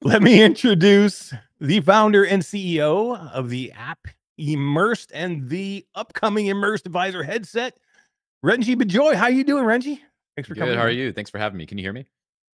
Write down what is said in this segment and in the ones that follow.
Let me introduce the founder and CEO of the App Immersed and the upcoming Immersed Visor Headset, Renji Bijoy. How you doing, Renji? Thanks for coming. Good. How are you? Thanks for having me. Can you hear me?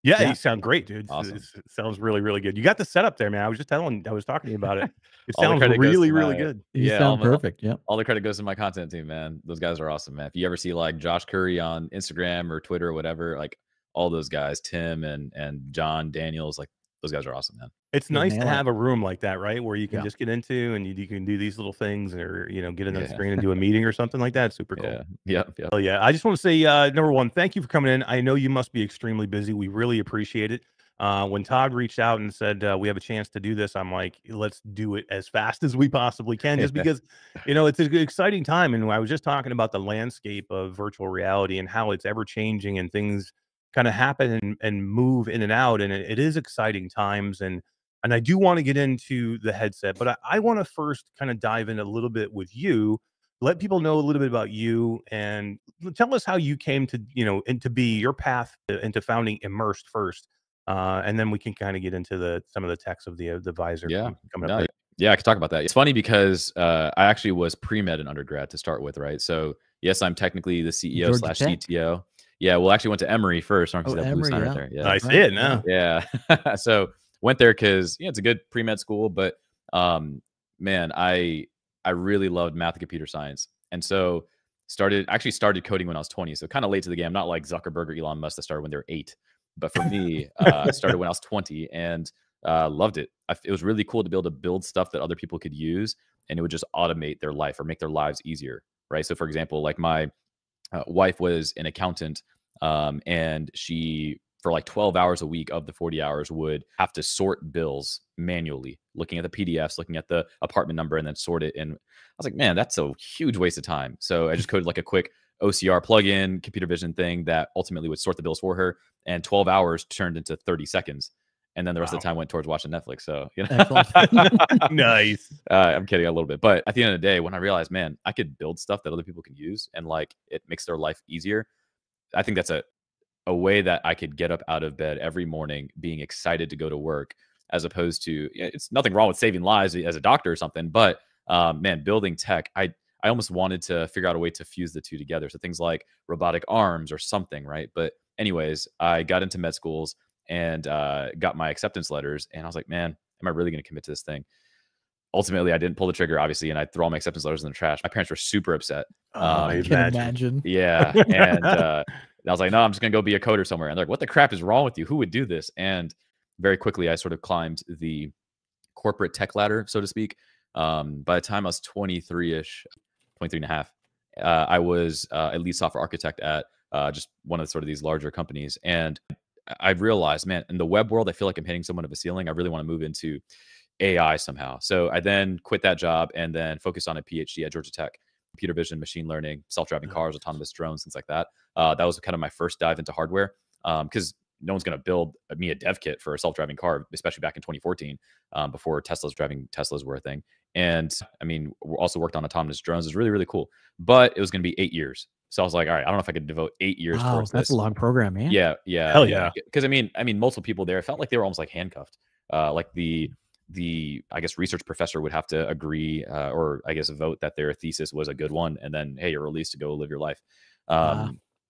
Yeah, you sound great, dude. Awesome. It sounds really, really good. You got the setup there, man. I was talking to you about it. It All the sounds credit goes really, to really my- good. You Yeah, sound perfect. Yep. all the credit goes to my content team, man. Those guys are awesome, man. If you ever see like Josh Curry on Instagram or Twitter or whatever, like all those guys, Tim and John Daniels, like those guys are awesome, man. It's You'll nice to nail it. have a room like that, right? Where you can Yeah. just get into and you can do these little things, or get in the Yeah. screen and do a meeting or something like that. Super cool. Yeah. Well, yeah. I just want to say, number one, thank you for coming in. I know you must be extremely busy. We really appreciate it. When Todd reached out and said we have a chance to do this, I'm like, let's do it as fast as we possibly can, just because it's an exciting time. And I was just talking about the landscape of virtual reality and how it's ever changing, and things kind of happen and move in and out, and it is exciting times. And I do want to get into the headset, but I want to first kind of dive in a little bit with you. Let people know a little bit about you and tell us how you came to, into be your path into founding Immersed first. And then we can kind of get into some of the techs of the visor coming up. Yeah, I could talk about that. It's funny because I actually was pre-med in undergrad to start with, right? So yes, I'm technically the CEO Georgia slash Tech? CTO. Yeah, well, actually went to Emory first. I don't know if you see that blue sign Emory, right yeah. there. Yeah, I see it now. Yeah. So went there because it's a good pre-med school, but man, I really loved math and computer science. And so started coding when I was 20. So kind of late to the game. Not like Zuckerberg or Elon Musk that started when they were 8. But for me, I started when I was 20 and loved it. It was really cool to be able to build stuff that other people could use, and it would just automate their life or make their lives easier, right? So for example, like my wife was an accountant, and she, for like 12 hours a week of the 40 hours, would have to sort bills manually, looking at the PDFs, looking at the apartment number, and then sort it. And I was like, man, that's a huge waste of time. So I just coded like a quick OCR plugin, computer vision thing that ultimately would sort the bills for her. And 12 hours turned into 30 seconds. And then the rest of the time went towards watching Netflix. So, Nice. I'm kidding a little bit. But at the end of the day, when I realized, man, I could build stuff that other people can use and like it makes their life easier. I think that's a way that I could get up out of bed every morning being excited to go to work, as opposed to, it's nothing wrong with saving lives as a doctor or something. But man, building tech, I almost wanted to figure out a way to fuse the two together. So things like robotic arms or something, right? But anyways, I got into med schools and got my acceptance letters. And I was like, man, am I really going to commit to this thing? Ultimately, I didn't pull the trigger, obviously, and I threw all my acceptance letters in the trash. My parents were super upset. I can imagine. Yeah. And I was like, no, I'm just going to go be a coder somewhere. And they're like, what the crap is wrong with you? Who would do this? And very quickly, I sort of climbed the corporate tech ladder, so to speak. By the time I was 23-ish, 23 and a half, I was a lead software architect at just one of sort of these larger companies. And I realized, man, in the web world, I feel like I'm hitting somewhat of a ceiling. I really want to move into AI somehow. So I then quit that job and then focused on a PhD at Georgia Tech, computer vision, machine learning, self-driving cars, autonomous drones, things like that. That was kind of my first dive into hardware, because no one's going to build me a dev kit for a self-driving car, especially back in 2014, before Teslas were a thing. And I mean, we also worked on autonomous drones. It's really, really cool, but it was going to be 8 years. So I was like, all right, I don't know if I could devote 8 years towards this. That's a long program, man. Yeah. Hell yeah. Because I mean, multiple people there, it felt like they were almost like handcuffed. Like the I guess research professor would have to agree, or I guess vote that their thesis was a good one, and then hey, you're released to go live your life.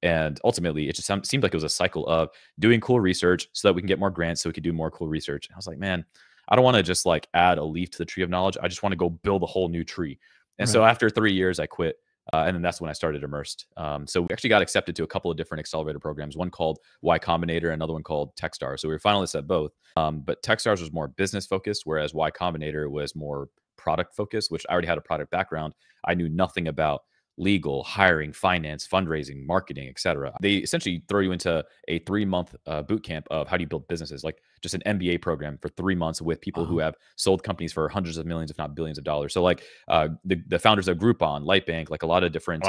And ultimately, it just seemed like it was a cycle of doing cool research so that we can get more grants, so we could do more cool research. And I was like, man, I don't want to just like add a leaf to the tree of knowledge. I just want to go build a whole new tree. And so after 3 years, I quit. And then that's when I started Immersed. So we actually got accepted to a couple of different accelerator programs, one called Y Combinator, another one called Techstars. So we were finalists at both. But Techstars was more business focused, whereas Y Combinator was more product focused, which I already had a product background. I knew nothing about legal, hiring, finance, fundraising, marketing, etc. They essentially throw you into a 3-month boot camp of how do you build businesses, like just an MBA program for 3 months with people who have sold companies for hundreds of millions, if not billions of dollars. So like the founders of Groupon, Lightbank, like a lot of different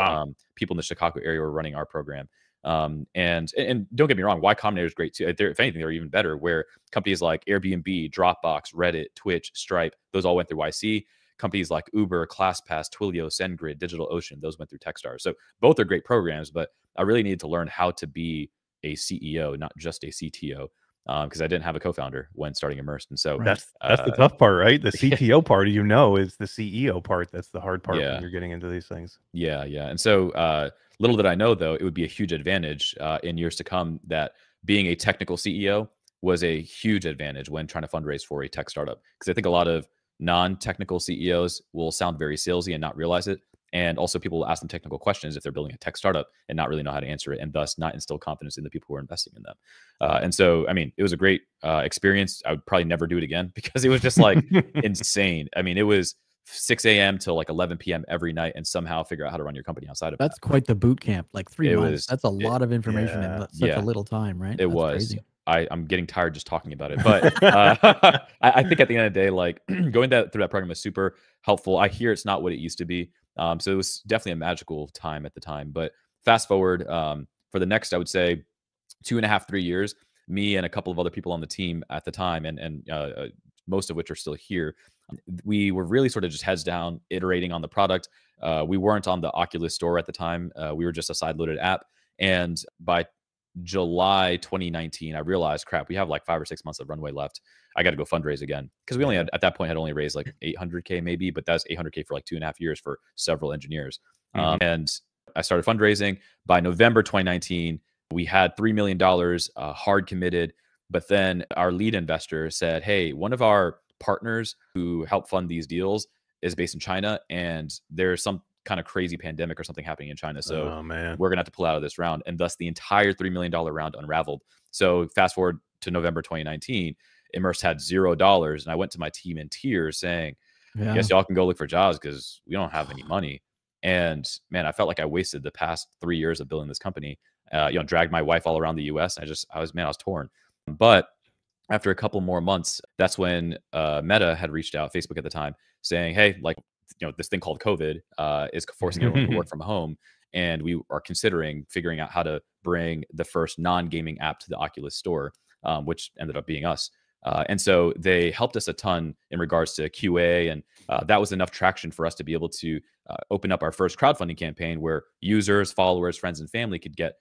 people in the Chicago area were running our program. And don't get me wrong, Y Combinator is great too. If anything, they're even better, where companies like Airbnb, Dropbox, Reddit, Twitch, Stripe, those all went through YC. Companies like Uber, ClassPass, Twilio, SendGrid, DigitalOcean, those went through Techstars. So both are great programs, but I really needed to learn how to be a CEO, not just a CTO. because I didn't have a co-founder when starting Immersed. And so that's the tough part, right? The CTO part, is the CEO part. That's the hard part yeah. when you're getting into these things. Yeah. And so little did I know, though, it would be a huge advantage in years to come that being a technical CEO was a huge advantage when trying to fundraise for a tech startup. Because I think a lot of non-technical CEOs will sound very salesy and not realize it. And also people will ask them technical questions if they're building a tech startup and not really know how to answer it, and thus not instill confidence in the people who are investing in them. And so, I mean, it was a great experience. I would probably never do it again because it was just like insane. I mean, it was 6 a.m. till like 11 p.m. every night and somehow figure out how to run your company outside of that. That's quite the boot camp. Like 3 months. That's a lot of information in such a little time, right? It That's was. crazy. I'm getting tired just talking about it. But I think at the end of the day, like going through that program was super helpful. I hear it's not what it used to be. So it was definitely a magical time at the time. But fast forward for the next, I would say 2.5, 3 years, me and a couple of other people on the team at the time, and most of which are still here, we were really sort of just heads down, iterating on the product. We weren't on the Oculus store at the time. We were just a side-loaded app. And by July 2019, I realized, crap, we have like 5 or 6 months of runway left. I got to go fundraise again, because we only had, at that point, had only raised like 800K maybe, but that's 800K for like 2.5 years for several engineers. And I started fundraising. By November 2019, we had $3 million hard committed. But then our lead investor said, hey, one of our partners who help fund these deals is based in China, and there's some kind of crazy pandemic or something happening in China. So we're going to have to pull out of this round. And thus the entire $3 million round unraveled. So fast forward to November 2019, Immersed had $0. And I went to my team in tears saying, I guess y'all can go look for jobs because we don't have any money. And man, I felt like I wasted the past 3 years of building this company, dragged my wife all around the US. I was torn. But after a couple more months, that's when Meta had reached out, Facebook at the time, saying, hey, like, this thing called COVID is forcing everyone to work from home. And we are considering figuring out how to bring the first non-gaming app to the Oculus store, which ended up being us. And so they helped us a ton in regards to QA. And that was enough traction for us to be able to open up our first crowdfunding campaign where users, followers, friends, and family could get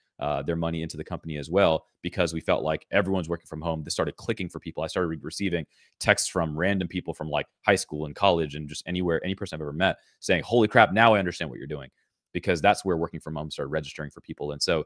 their money into the company as well, because we felt like everyone's working from home. This started clicking for people. I started receiving texts from random people from like high school and college and just anywhere, any person I've ever met, saying, holy crap, now I understand what you're doing, because that's where working from home started registering for people. And so,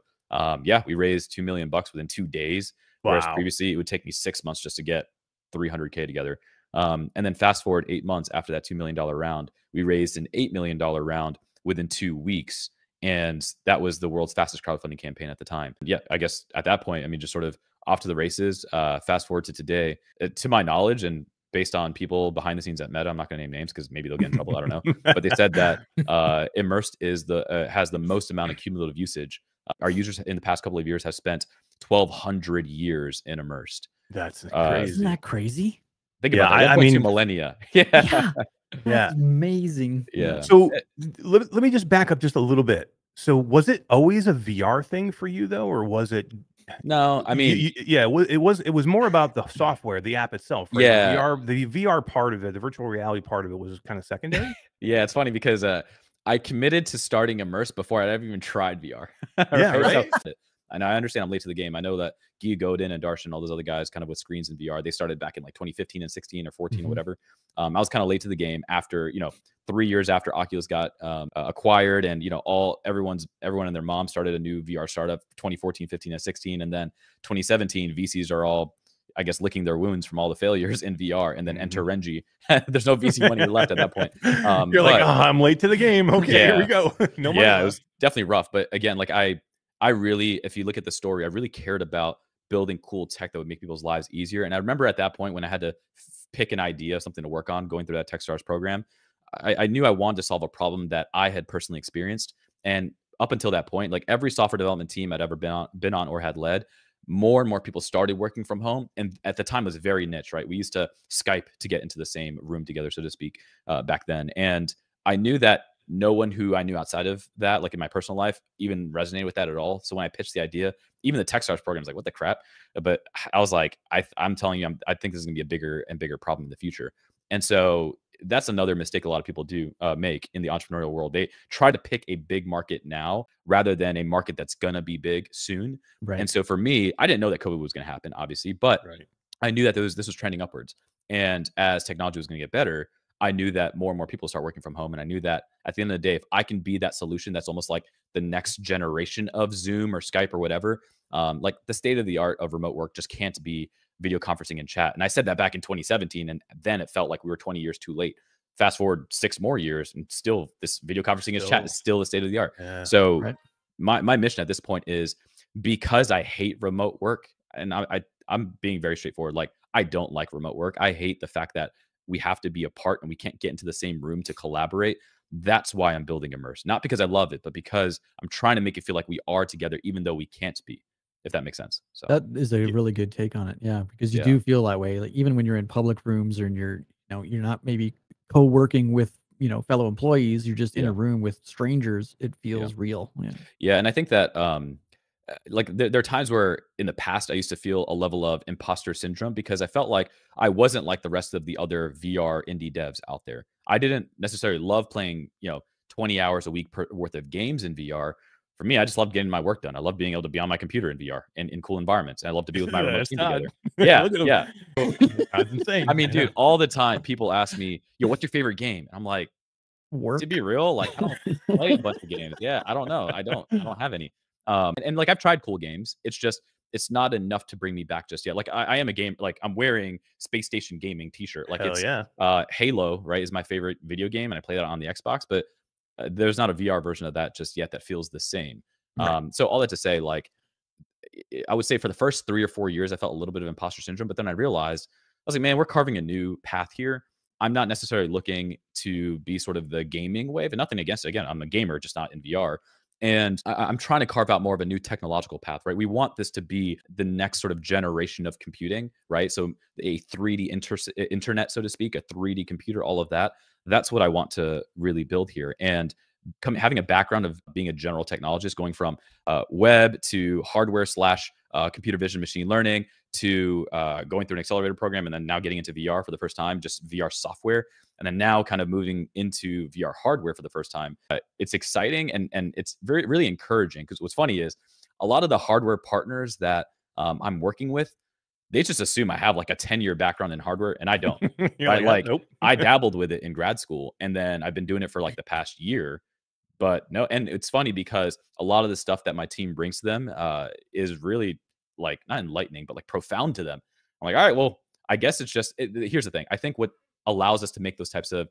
we raised $2 million within 2 days. Whereas previously it would take me 6 months just to get 300K together. And then fast forward 8 months after that $2 million round, we raised an $8 million round within 2 weeks. And that was the world's fastest crowdfunding campaign at the time. Yeah, I guess at that point, I mean, just sort of off to the races. Fast forward to today, to my knowledge, and based on people behind the scenes at Meta, I'm not going to name names because maybe they'll get in trouble. I don't know. But they said that Immersed is has the most amount of cumulative usage. Our users in the past couple of years have spent 1,200 years in Immersed. That's crazy. Isn't that crazy? Think about that. 1.2 millennia. Yeah. That's amazing. Yeah. So let me just back up just a little bit. So was it always a VR thing for you though, or was it? No, I mean, it was more about the software, the app itself. Right? Yeah, the VR part of it, the virtual reality part of it was kind of secondary. Yeah, it's funny because I committed to starting Immersed before I'd ever even tried VR. Yeah, right. So, and I understand I'm late to the game. I know that Guy Godin and Darshan, all those other guys kind of with screens in VR, they started back in like 2015 and 16 or 14 or whatever. I was kind of late to the game after, 3 years after Oculus got acquired, and, everyone and their mom started a new VR startup, 2014, 15, and 16. And then 2017, VCs are all, I guess, licking their wounds from all the failures in VR, and then enter Renji. There's no VC money left at that point. You're like, I'm late to the game. Okay, here we go. No money left. It was definitely rough. But again, like I really, if you look at the story, I really cared about building cool tech that would make people's lives easier. And I remember at that point when I had to pick an idea, something to work on, going through that Techstars program, I knew I wanted to solve a problem that I had personally experienced. And up until that point, like every software development team I'd ever been on or had led, more and more people started working from home. And at the time it was very niche, right? We used to Skype to get into the same room together, so to speak, back then. And I knew that no one who I knew outside of that, like in my personal life, even resonated with that at all. So when I pitched the idea, even the Techstars program was like, what the crap? But I was like, I'm telling you, I think this is gonna be a bigger and bigger problem in the future. And so that's another mistake a lot of people do make in the entrepreneurial world. They try to pick a big market now rather than a market that's going to be big soon. Right. And so for me, I didn't know that COVID was going to happen, obviously, but I knew that this was trending upwards. And as technology was going to get better, I knew that more and more people start working from home. And I knew that at the end of the day, if I can be that solution that's almost like the next generation of Zoom or Skype or whatever, like the state of the art of remote work just can't be video conferencing and chat. And I said that back in 2017, and then it felt like we were 20 years too late. Fast forward 6 more years, and still this video conferencing and chat is still the state of the art. Yeah. So my mission at this point is, because I hate remote work, and I'm being very straightforward. Like, I don't like remote work. I hate the fact that we have to be apart and we can't get into the same room to collaborate. That's why I'm building Immerse. Not because I love it, but because I'm trying to make it feel like we are together, even though we can't be, if that makes sense. So that is a really good take on it. Yeah. Because you do feel that way. Like, even when you're in public rooms, or you're not maybe co-working with, fellow employees, you're just in a room with strangers. It feels real. Yeah. And I think that, like there are times where in the past I used to feel a level of imposter syndrome, because I felt like I wasn't like the rest of the other VR indie devs out there. I didn't necessarily love playing, 20 hours a week worth of games in VR. For me, I just loved getting my work done. I love being able to be on my computer in VR and in cool environments. And I love to be with my remote team together. Yeah, yeah. That's insane. I mean, dude, all the time people ask me, what's your favorite game? And I'm like, work. To be real, like, I don't play a bunch of games. Yeah, I don't know. I don't have any. And like, I've tried cool games. It's not enough to bring me back just yet. Like, I am a game, like, I'm wearing Space Station Gaming t-shirt. Like, Halo, right, is my favorite video game, and I play that on the Xbox, but there's not a VR version of that just yet that feels the same. So all that to say, like, I would say for the first 3 or 4 years, I felt a little bit of imposter syndrome, but then I realized, I was like, man, we're carving a new path here. I'm not necessarily looking to be sort of the gaming wave, and nothing against it. Again, I'm a gamer, just not in VR. And I'm trying to carve out more of a new technological path, right? We want this to be the next sort of generation of computing, right? So a 3D internet, so to speak, a 3D computer, all of that. That's what I want to really build here. And having a background of being a general technologist, going from web to hardware / computer vision machine learning to going through an accelerator program, and then now getting into VR for the first time, just VR software, and then now kind of moving into VR hardware for the first time. It's exciting, and it's really encouraging, because what's funny is a lot of the hardware partners that I'm working with, they just assume I have like a 10-year background in hardware, and I don't. Right? Like, nope. I dabbled with it in grad school, and then I've been doing it for like the past year. But no, and it's funny because a lot of the stuff that my team brings to them is really, like, not enlightening, but like profound to them. I'm like, all right, well, I guess it's just, here's the thing. I think what allows us to make those types of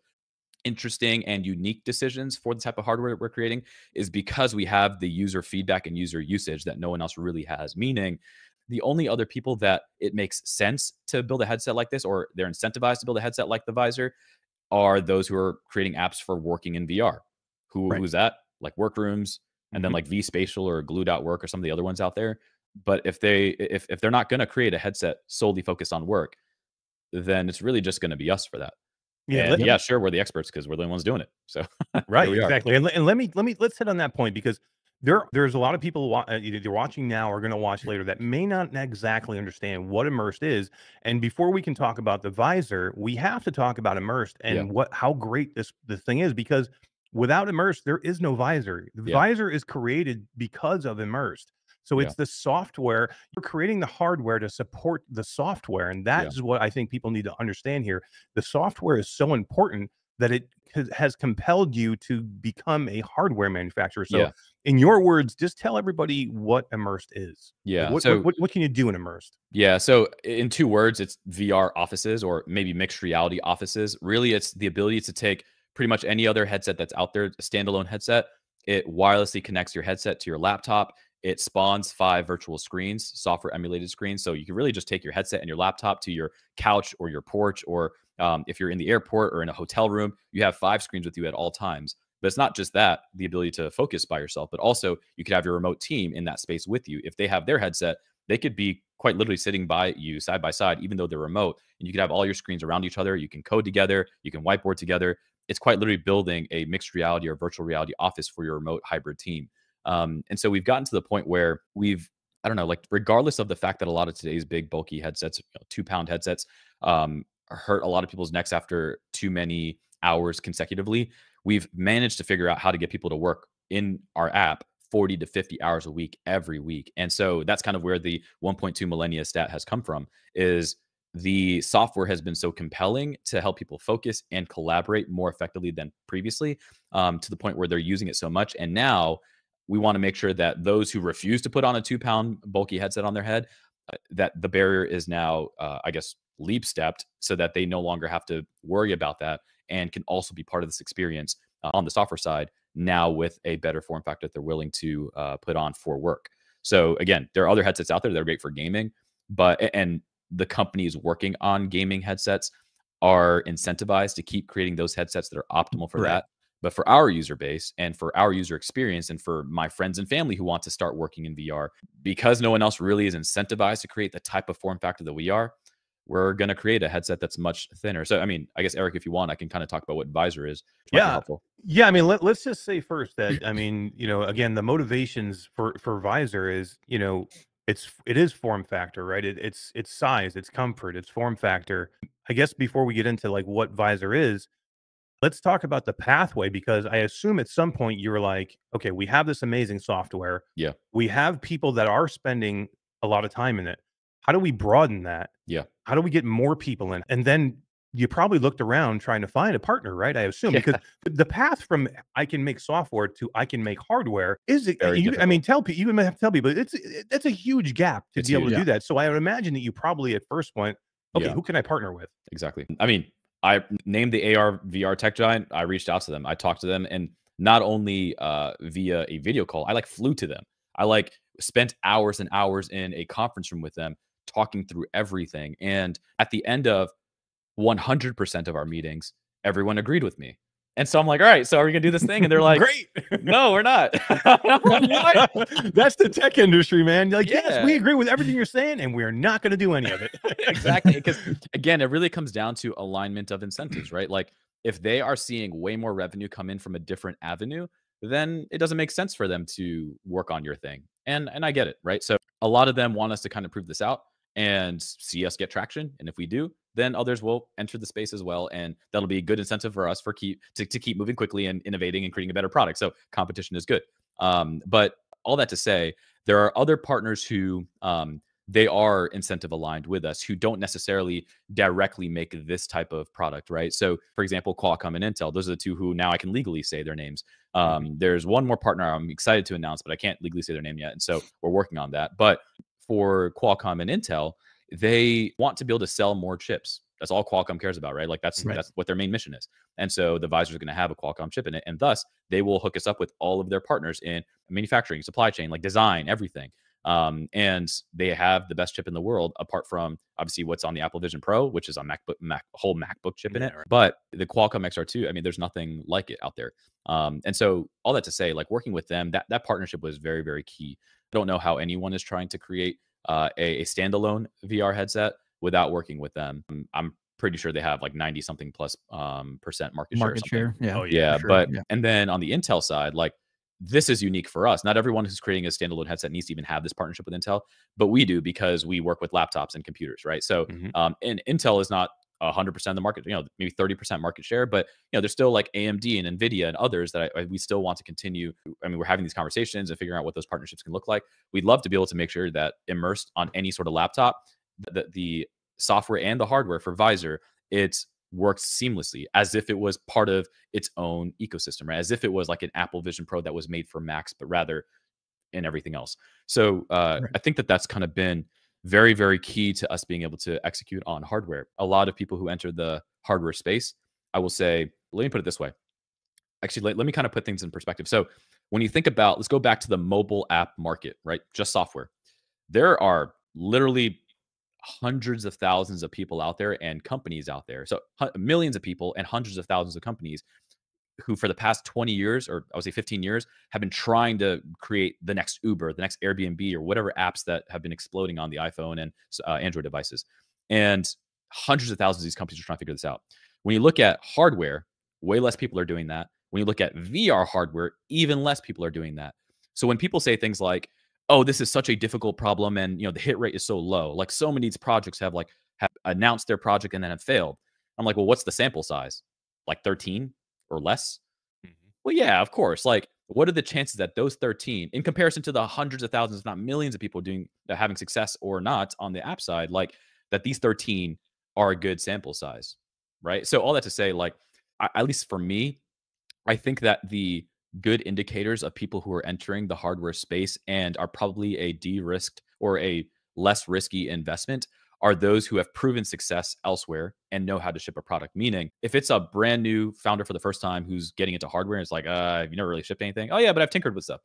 interesting and unique decisions for the type of hardware that we're creating is because we have the user feedback and user usage that no one else really has. Meaning, the only other people that it makes sense to build a headset like this, or they're incentivized to build a headset like the Visor, are those who are creating apps for working in VR. Who's that? Like Workrooms, and then like vSpatial or Glued Out Work, or some of the other ones out there. But if they're not going to create a headset solely focused on work, then it's really just going to be us for that. Yeah, sure, we're the experts because we're the only ones doing it. So right, exactly. And let's hit on that point, because there's a lot of people either watching now or going to watch later that may not exactly understand what Immersed is. And before we can talk about the Visor, we have to talk about Immersed and how great this thing is, because without Immersed, there is no Visor. The Visor is created because of Immersed. So it's the software. You're creating the hardware to support the software. And that is what I think people need to understand here. The software is so important that it has compelled you to become a hardware manufacturer. So in your words, just tell everybody what Immersed is. Yeah. Like, what can you do in Immersed? Yeah. So in 2 words, it's VR offices, or maybe mixed reality offices. Really, it's the ability to take pretty much any other headset that's out there, a standalone headset. It wirelessly connects your headset to your laptop. It spawns 5 virtual screens, software emulated screens. So you can really just take your headset and your laptop to your couch or your porch, or if you're in the airport or in a hotel room, you have 5 screens with you at all times. But it's not just that, the ability to focus by yourself, but also you could have your remote team in that space with you. If they have their headset, they could be quite literally sitting by you side by side, even though they're remote. And you could have all your screens around each other. You can code together. You can whiteboard together. It's quite literally building a mixed reality or virtual reality office for your remote hybrid team. And so we've gotten to the point where I don't know, like, regardless of the fact that a lot of today's big bulky headsets, 2-pound headsets, hurt a lot of people's necks after too many hours consecutively, we've managed to figure out how to get people to work in our app 40 to 50 hours a week every week. And so that's kind of where the 1.2 millennia stat has come from, is the software has been so compelling to help people focus and collaborate more effectively than previously, to the point where they're using it so much. And now we want to make sure that those who refuse to put on a 2-pound bulky headset on their head, that the barrier is now, I guess, leap stepped, so that they no longer have to worry about that and can also be part of this experience on the software side, now with a better form factor that they're willing to put on for work. So again, there are other headsets out there that are great for gaming, and the companies working on gaming headsets are incentivized to keep creating those headsets that are optimal for that. But for our user base and for our user experience, and for my friends and family who want to start working in VR, because no one else really is incentivized to create the type of form factor that we are, we're going to create a headset that's much thinner. So, I mean, I guess, Eric, if you want, I can kind of talk about what Visor is, which might be helpful. Yeah. I mean, let's just say first that, I mean, again, the motivations for Visor is, it is form factor, right? It's size, it's comfort, it's form factor. I guess before we get into like what Visor is, let's talk about the pathway, because I assume at some point you were like, okay, we have this amazing software. Yeah. We have people that are spending a lot of time in it. How do we broaden that? Yeah. How do we get more people in? And then you probably looked around trying to find a partner, right? I assume, because the path from I can make software to I can make hardware is, I mean, you may have to tell people, that's a huge gap to be able to do that. So I would imagine that you probably at first went, okay, who can I partner with? Exactly. I mean, I named the AR VR tech giant. I reached out to them. I talked to them, and not only via a video call, I flew to them. I spent hours and hours in a conference room with them, talking through everything. And at the end of 100% of our meetings, everyone agreed with me. And so I'm like, all right, so are we gonna do this thing? And they're like, great. No, we're not. That's the tech industry, man. Like, yes, we agree with everything you're saying, and we're not gonna do any of it. Exactly. Because again, it really comes down to alignment of incentives, right? Like, if they are seeing way more revenue come in from a different avenue, then it doesn't make sense for them to work on your thing. And I get it, right? So a lot of them want us to kind of prove this out and see us get traction. And if we do, then others will enter the space as well, and that'll be a good incentive for us to keep moving quickly and innovating and creating a better product. So competition is good. But all that to say, there are other partners who they are incentive aligned with us, who don't necessarily directly make this type of product, right? So, for example, Qualcomm and Intel, those are the two who now I can legally say their names. There's one more partner I'm excited to announce, but I can't legally say their name yet, and so we're working on that. But for Qualcomm and Intel, they want to be able to sell more chips. That's all Qualcomm cares about, right? Like that's what their main mission is. And so the Visor is going to have a Qualcomm chip in it, and thus they will hook us up with all of their partners in manufacturing, supply chain, like design, everything. And they have the best chip in the world, apart from obviously what's on the Apple Vision Pro, which is a whole MacBook chip in it. Right. But the Qualcomm XR2, I mean, there's nothing like it out there. And so all that to say, like working with them, that partnership was very, very key. I don't know how anyone is trying to create a standalone VR headset without working with them. I'm pretty sure they have like 90 something plus percent market share. Yeah. Oh, yeah. But and then on the Intel side, like this is unique for us. Not everyone who's creating a standalone headset needs to even have this partnership with Intel, but we do because we work with laptops and computers, right? So and Intel is not 100% of the market, maybe 30% market share, but there's still like AMD and Nvidia and others that we still want to continue. I mean, we're having these conversations and figuring out what those partnerships can look like. We'd love to be able to make sure that immersed on any sort of laptop, the software and the hardware for Visor, it works seamlessly as if it was part of its own ecosystem, right? As if it was like an Apple Vision Pro that was made for Macs, but rather in everything else. So I think that's kind of been very, very key to us being able to execute on hardware. A lot of people who enter the hardware space, I will say, let me put it this way. Actually, let me kind of put things in perspective. So when you think about, let's go back to the mobile app market, right? Just software. There are literally hundreds of thousands of people out there and companies out there. So millions of people and hundreds of thousands of companies who for the past 20 years, or I would say 15 years, have been trying to create the next Uber, the next Airbnb, or whatever apps that have been exploding on the iPhone and Android devices. And hundreds of thousands of these companies are trying to figure this out. When you look at hardware, way less people are doing that. When you look at VR hardware, even less people are doing that. So when people say things like, oh, this is such a difficult problem and the hit rate is so low, like so many of these projects have announced their project and then have failed. I'm like, well, what's the sample size? Like 13 or less? Mhm. Well, yeah, of course. Like, what are the chances that those 13, in comparison to the hundreds of thousands, if not millions of people doing having success or not on the app side, like that these 13 are a good sample size, right? So all that to say, like, at least for me, I think that the good indicators of people who are entering the hardware space and are probably a de-risked or a less risky investment are those who have proven success elsewhere and know how to ship a product. Meaning, if it's a brand new founder for the first time who's getting into hardware and it's like, have you never really shipped anything? Oh yeah, but I've tinkered with stuff.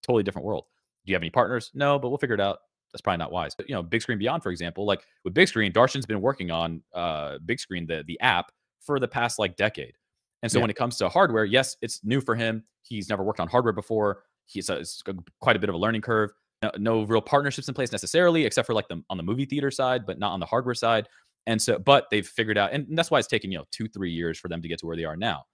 Totally different world. Do you have any partners? No, but we'll figure it out. That's probably not wise. But, Big Screen Beyond, for example, like with Big Screen, Darshan's been working on Big Screen, the app, for the past like decade. And so Yeah. when it comes to hardware, yes, it's new for him. He's never worked on hardware before. It's quite a bit of a learning curve. No real partnerships in place necessarily, except for like on the movie theater side, but not on the hardware side. And so, but they've figured out, and that's why it's taken 2-3 years for them to get to where they are now.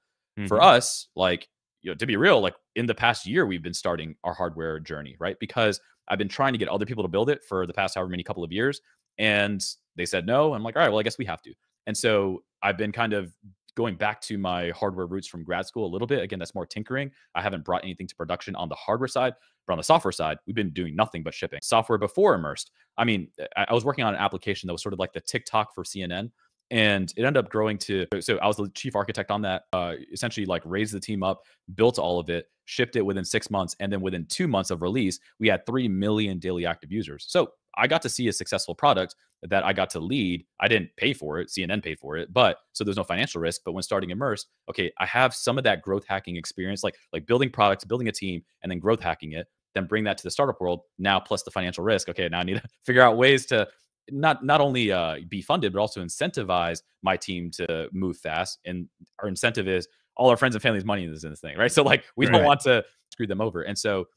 For Mhm. us, like to be real, like in the past year, we've been starting our hardware journey, right? Because I've been trying to get other people to build it for the past however many couple of years, and they said no. I'm like, all right, well, I guess we have to. And so I've been kind of going back to my hardware roots from grad school a little bit. Again, that's more tinkering. I haven't brought anything to production on the hardware side, but on the software side, we've been doing nothing but shipping software before Immersed. I mean, I was working on an application that was sort of like the TikTok for CNN. And it ended up growing to, so I was the chief architect on that, essentially like raised the team up, built all of it, shipped it within 6 months. And then within 2 months of release, we had 3 million daily active users. So I got to see a successful product that I got to lead. I didn't pay for it. CNN paid for it, but so there's no financial risk. But when starting Immersed, okay, I have some of that growth hacking experience, like building products, building a team, and then growth hacking it. Then bring that to the startup world now, plus the financial risk. Okay, now I need to figure out ways to not only be funded, but also incentivize my team to move fast. And our incentive is all our friends and family's money is in this thing, right? So like we don't want to screw them over. And so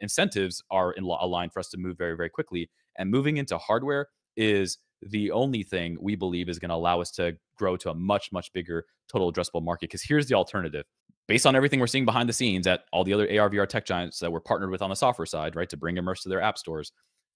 incentives are aligned for us to move very, very quickly. And moving into hardware is the only thing we believe is going to allow us to grow to a much, much bigger total addressable market. Because here's the alternative. Based on everything we're seeing behind the scenes at all the other AR, VR tech giants that we're partnered with on the software side, right, to bring Immersive to their app stores,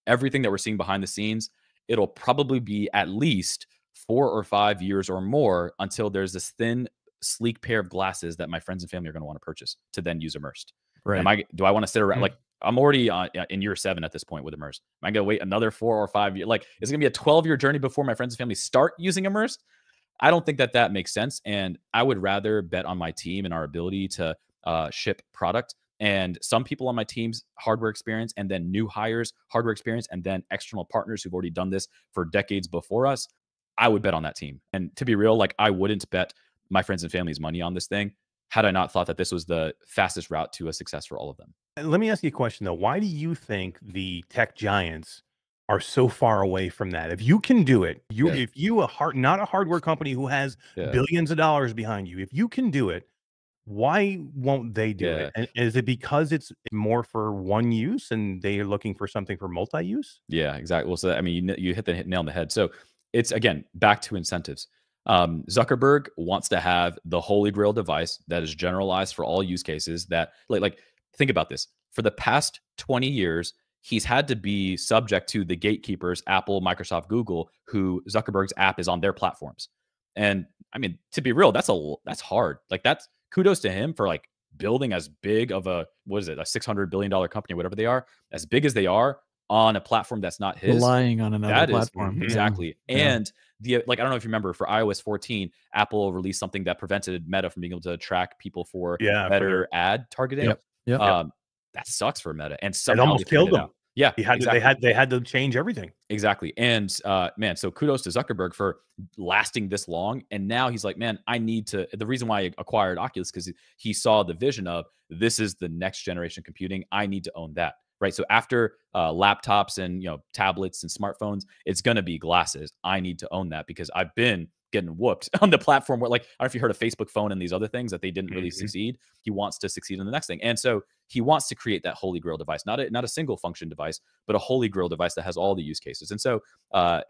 everything that we're seeing behind the scenes, it'll probably be at least 4 or 5 years or more until there's this thin, sleek pair of glasses that my friends and family are going to want to purchase to then use Immersed. Right. Do I want to sit around? Like, I'm already in year 7 at this point with Immersed. Am I going to wait another 4 or 5 years? Like, is it going to be a 12-year journey before my friends and family start using Immersed? I don't think that makes sense. And I would rather bet on my team and our ability to ship product. And some people on my team's hardware experience, and then new hires, hardware experience, and then external partners who've already done this for decades before us. I would bet on that team. And to be real, like I wouldn't bet my friends and family's money on this thing had I not thought that this was the fastest route to a success for all of them. Let me ask you a question though. Why do you think the tech giants are so far away from that? If you can do it, if you not a hardware company who has billions of dollars behind you, if you can do it, why won't they do it? And is it because it's more for one use and they're looking for something for multi-use? Yeah, exactly. Well, so I mean, you hit the nail on the head. So it's again back to incentives. Zuckerberg wants to have the holy grail device that is generalized for all use cases. That like think about this. For the past 20 years, he's had to be subject to the gatekeepers, Apple, Microsoft, Google, who Zuckerberg's app is on their platforms. And I mean, to be real, that's hard. Like that's kudos to him for like building as big of a, what is it, a $600 billion company, whatever they are, as big as they are on a platform that's not his. Relying on another platform. Exactly. And like, I don't know if you remember, for iOS 14, Apple released something that prevented Meta from being able to track people for better ad targeting. That sucks for Meta. And it almost killed them. Yeah, they had to change everything. Exactly. And man, so kudos to Zuckerberg for lasting this long. And now he's like, man, I need to. The reason why I acquired Oculus because he saw the vision of this is the next generation computing. I need to own that. Right. So after laptops and tablets and smartphones, it's going to be glasses. I need to own that because I've been getting whooped on the platform where, like, I don't know if you heard of Facebook phone and these other things that they didn't really succeed. He wants to succeed in the next thing. And so he wants to create that holy grail device, not a single function device, but a holy grail device that has all the use cases. And so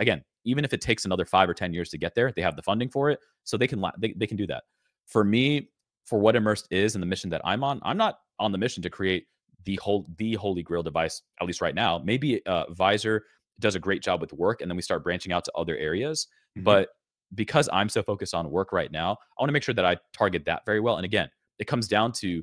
again, even if it takes another 5 or 10 years to get there, they have the funding for it. So they can do that. For me, for what Immersed is and the mission that I'm not on the mission to create the holy grail device, at least right now. Maybe Visor does a great job with work and then we start branching out to other areas. But because I'm so focused on work right now, I want to make sure that I target that very well. And again, it comes down to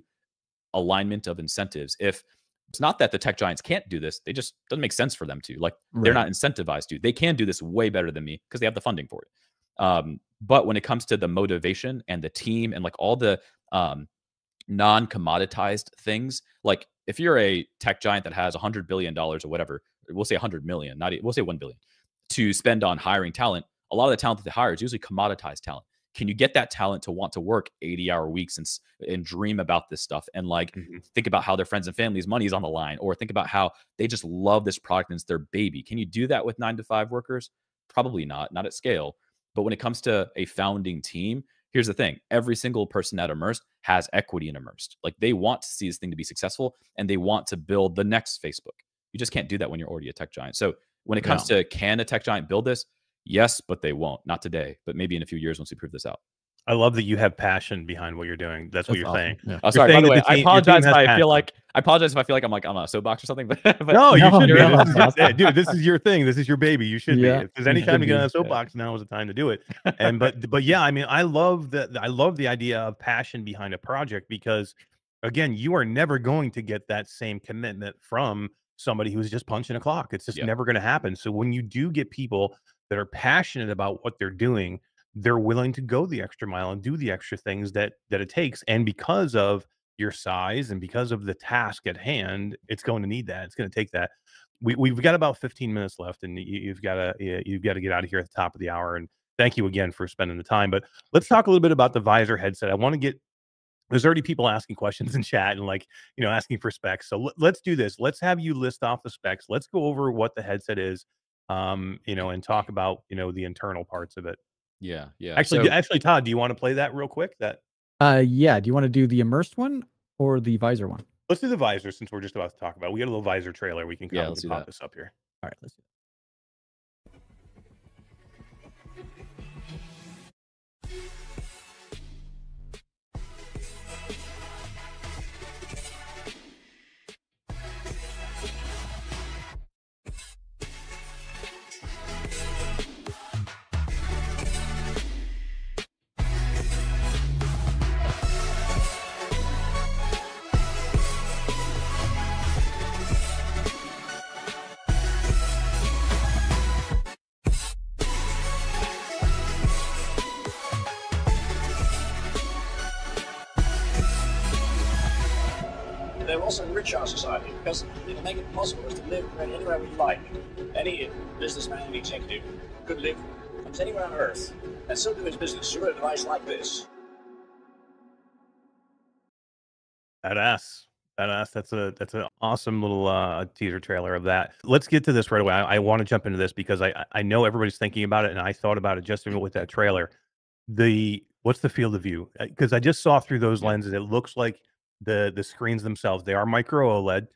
alignment of incentives. If it's not that the tech giants can't do this, they just doesn't make sense for them to. Like they're not incentivized to. They can do this way better than me because they have the funding for it. But when it comes to the motivation and the team and like all the non-commoditized things, like if you're a tech giant that has $100 billion or whatever, we'll say 100 million, we'll say 1 billion to spend on hiring talent. A lot of the talent that they hire is usually commoditized talent. Can you get that talent to want to work 80-hour weeks and dream about this stuff and like think about how their friends and family's money is on the line, or think about how they just love this product and it's their baby? Can you do that with 9-to-5 workers? Probably not at scale. But when it comes to a founding team, here's the thing. Every single person at Immersed has equity in Immersed. Like they want to see this thing to be successful and they want to build the next Facebook. You just can't do that when you're already a tech giant. So when it comes to, can a tech giant build this? Yes, but they won't. Not today, but maybe in a few years once we prove this out. I love that you have passion behind what you're doing. That's what you're awesome. saying. Yeah. Oh, sorry. By the way, I apologize if I feel like I'm like on a soapbox or something. But no, you should be. No. Dude, this is your thing. This is your baby. You should be. If there's any time to get on a soapbox, now is the time to do it. And but yeah, I mean, I love that. I love the idea of passion behind a project because, again, you are never going to get that same commitment from somebody who's just punching a clock. It's just never going to happen. So when you do get people that are passionate about what they're doing, they're willing to go the extra mile and do the extra things that it takes. And because of your size and because of the task at hand, it's going to need that. It's going to take that. We've got about 15 minutes left, and you've got to get out of here at the top of the hour. And thank you again for spending the time. But let's talk a little bit about the Visor headset. I want to get. There's already people asking questions in chat and asking for specs. So let's do this. Let's have you list off the specs. Let's go over what the headset is, and talk about, the internal parts of it. Yeah. Actually, Todd, do you want to play that real quick? Yeah. Do you want to do the immersed one or the Visor one? Let's do the Visor since we're just about to talk about it. We got a little Visor trailer. We can let's pop this up here. All right, let's do it. They will also enrich our society because it'll make it possible for us to live anywhere we like. Any businessman and executive could live anywhere on Earth and still do his business through a device like this. Badass. That's an awesome little teaser trailer of that. Let's get to this right away. I want to jump into this because I know everybody's thinking about it, and I thought about it just with that trailer. What's the field of view? Because I just saw through those lenses. It looks like the screens themselves, they are micro OLED,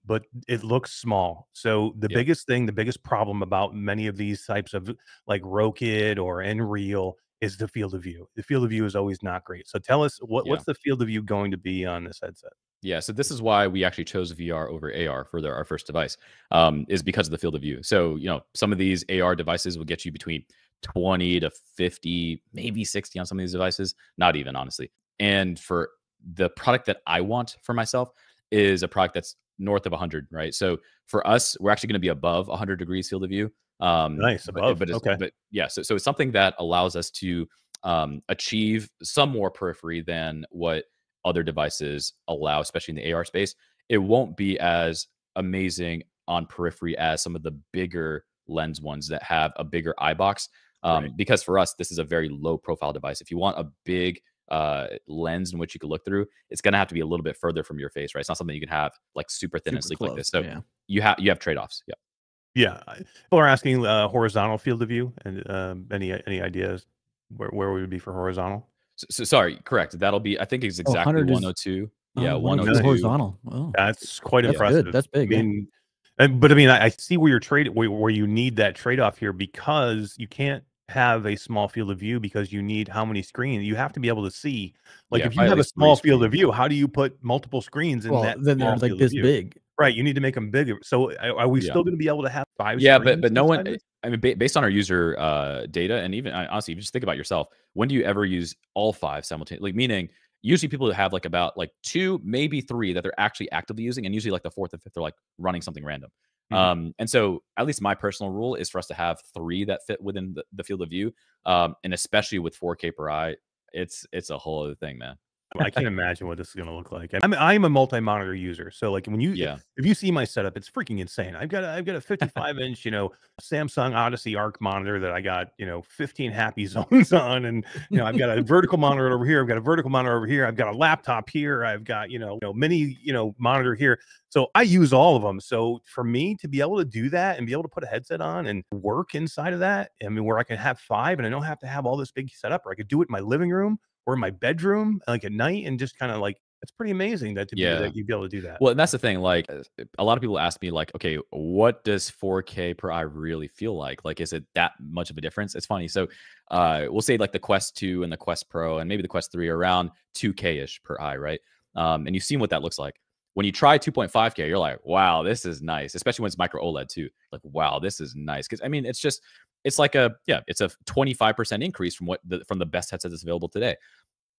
but it looks small. So the biggest problem about many of these types of like Rokid or Nreal is the field of view. The field of view is always not great. So tell us what's the field of view going to be on this headset? Yeah, so this is why we actually chose VR over AR for our first device, is because of the field of view. So, some of these AR devices will get you between 20 to 50, maybe 60 on some of these devices, not even, honestly. And for the product that I want for myself is a product that's north of 100, right? So for us, we're actually going to be above 100 degrees field of view. Nice, above. Okay. But yeah, so it's something that allows us to achieve some more periphery than what other devices allow, especially in the AR space. It won't be as amazing on periphery as some of the bigger lens ones that have a bigger eye box. Because for us, this is a very low profile device. If you want a big lens in which you can look through, it's going to have to be a little bit further from your face, right? It's not something you can have like super thin and sleek like this. So you have trade-offs. Yeah. People are asking horizontal field of view, and any ideas where we would be for horizontal? So sorry, correct. That'll be, I think it's exactly 102. Yeah, 102 horizontal. Oh. That's quite impressive. That's big. I see where where you need that trade-off here, because you can't have a small field of view because you need how many screens? You have to be able to see. Like if you have a small field of view, how do you put multiple screens in that? Then they're like this big. Right, you need to make them bigger. So are we still going to be able to have 5 Yeah, screens but no one. inside this? I mean, based on our user data, and even honestly, if you just think about yourself, when do you ever use all 5 simultaneously? Like, meaning, usually people have like about like 2, maybe 3 that they're actually actively using, and usually like the 4th and 5th are like running something random. Mhm. And so at least my personal rule is for us to have 3 that fit within the field of view, and especially with 4K per eye, it's a whole other thing, man. I can't imagine what this is gonna look like. I'm a multi-monitor user, so, like, when you Yeah, if you see my setup, it's freaking insane. I've got a 55-inch, Samsung Odyssey Arc monitor that I got, 15 happy zones on, and, I've got a vertical monitor over here, I've got a vertical monitor over here, I've got a laptop here, I've got, mini, monitor here. So I use all of them. So for me to be able to do that and be able to put a headset on and work inside of that, I mean, where I can have 5 and I don't have to have all this big setup, or I could do it in my living room or in my bedroom, like, at night, and just kinda, like, it's pretty amazing yeah. that you'd be able to do that. Well, and that's the thing. Like, a lot of people ask me, like, okay, what does 4K per eye really feel like? Like, is it that much of a difference? It's funny. So, we'll say like the Quest 2 and the Quest Pro and maybe the Quest 3 are around 2K ish per eye, right? And you've seen what that looks like. When you try 2.5K, you're like, wow, this is nice, especially when it's micro OLED too. Like, wow, this is nice. Because I mean, it's like it's a 25% increase from from the best headset that's available today.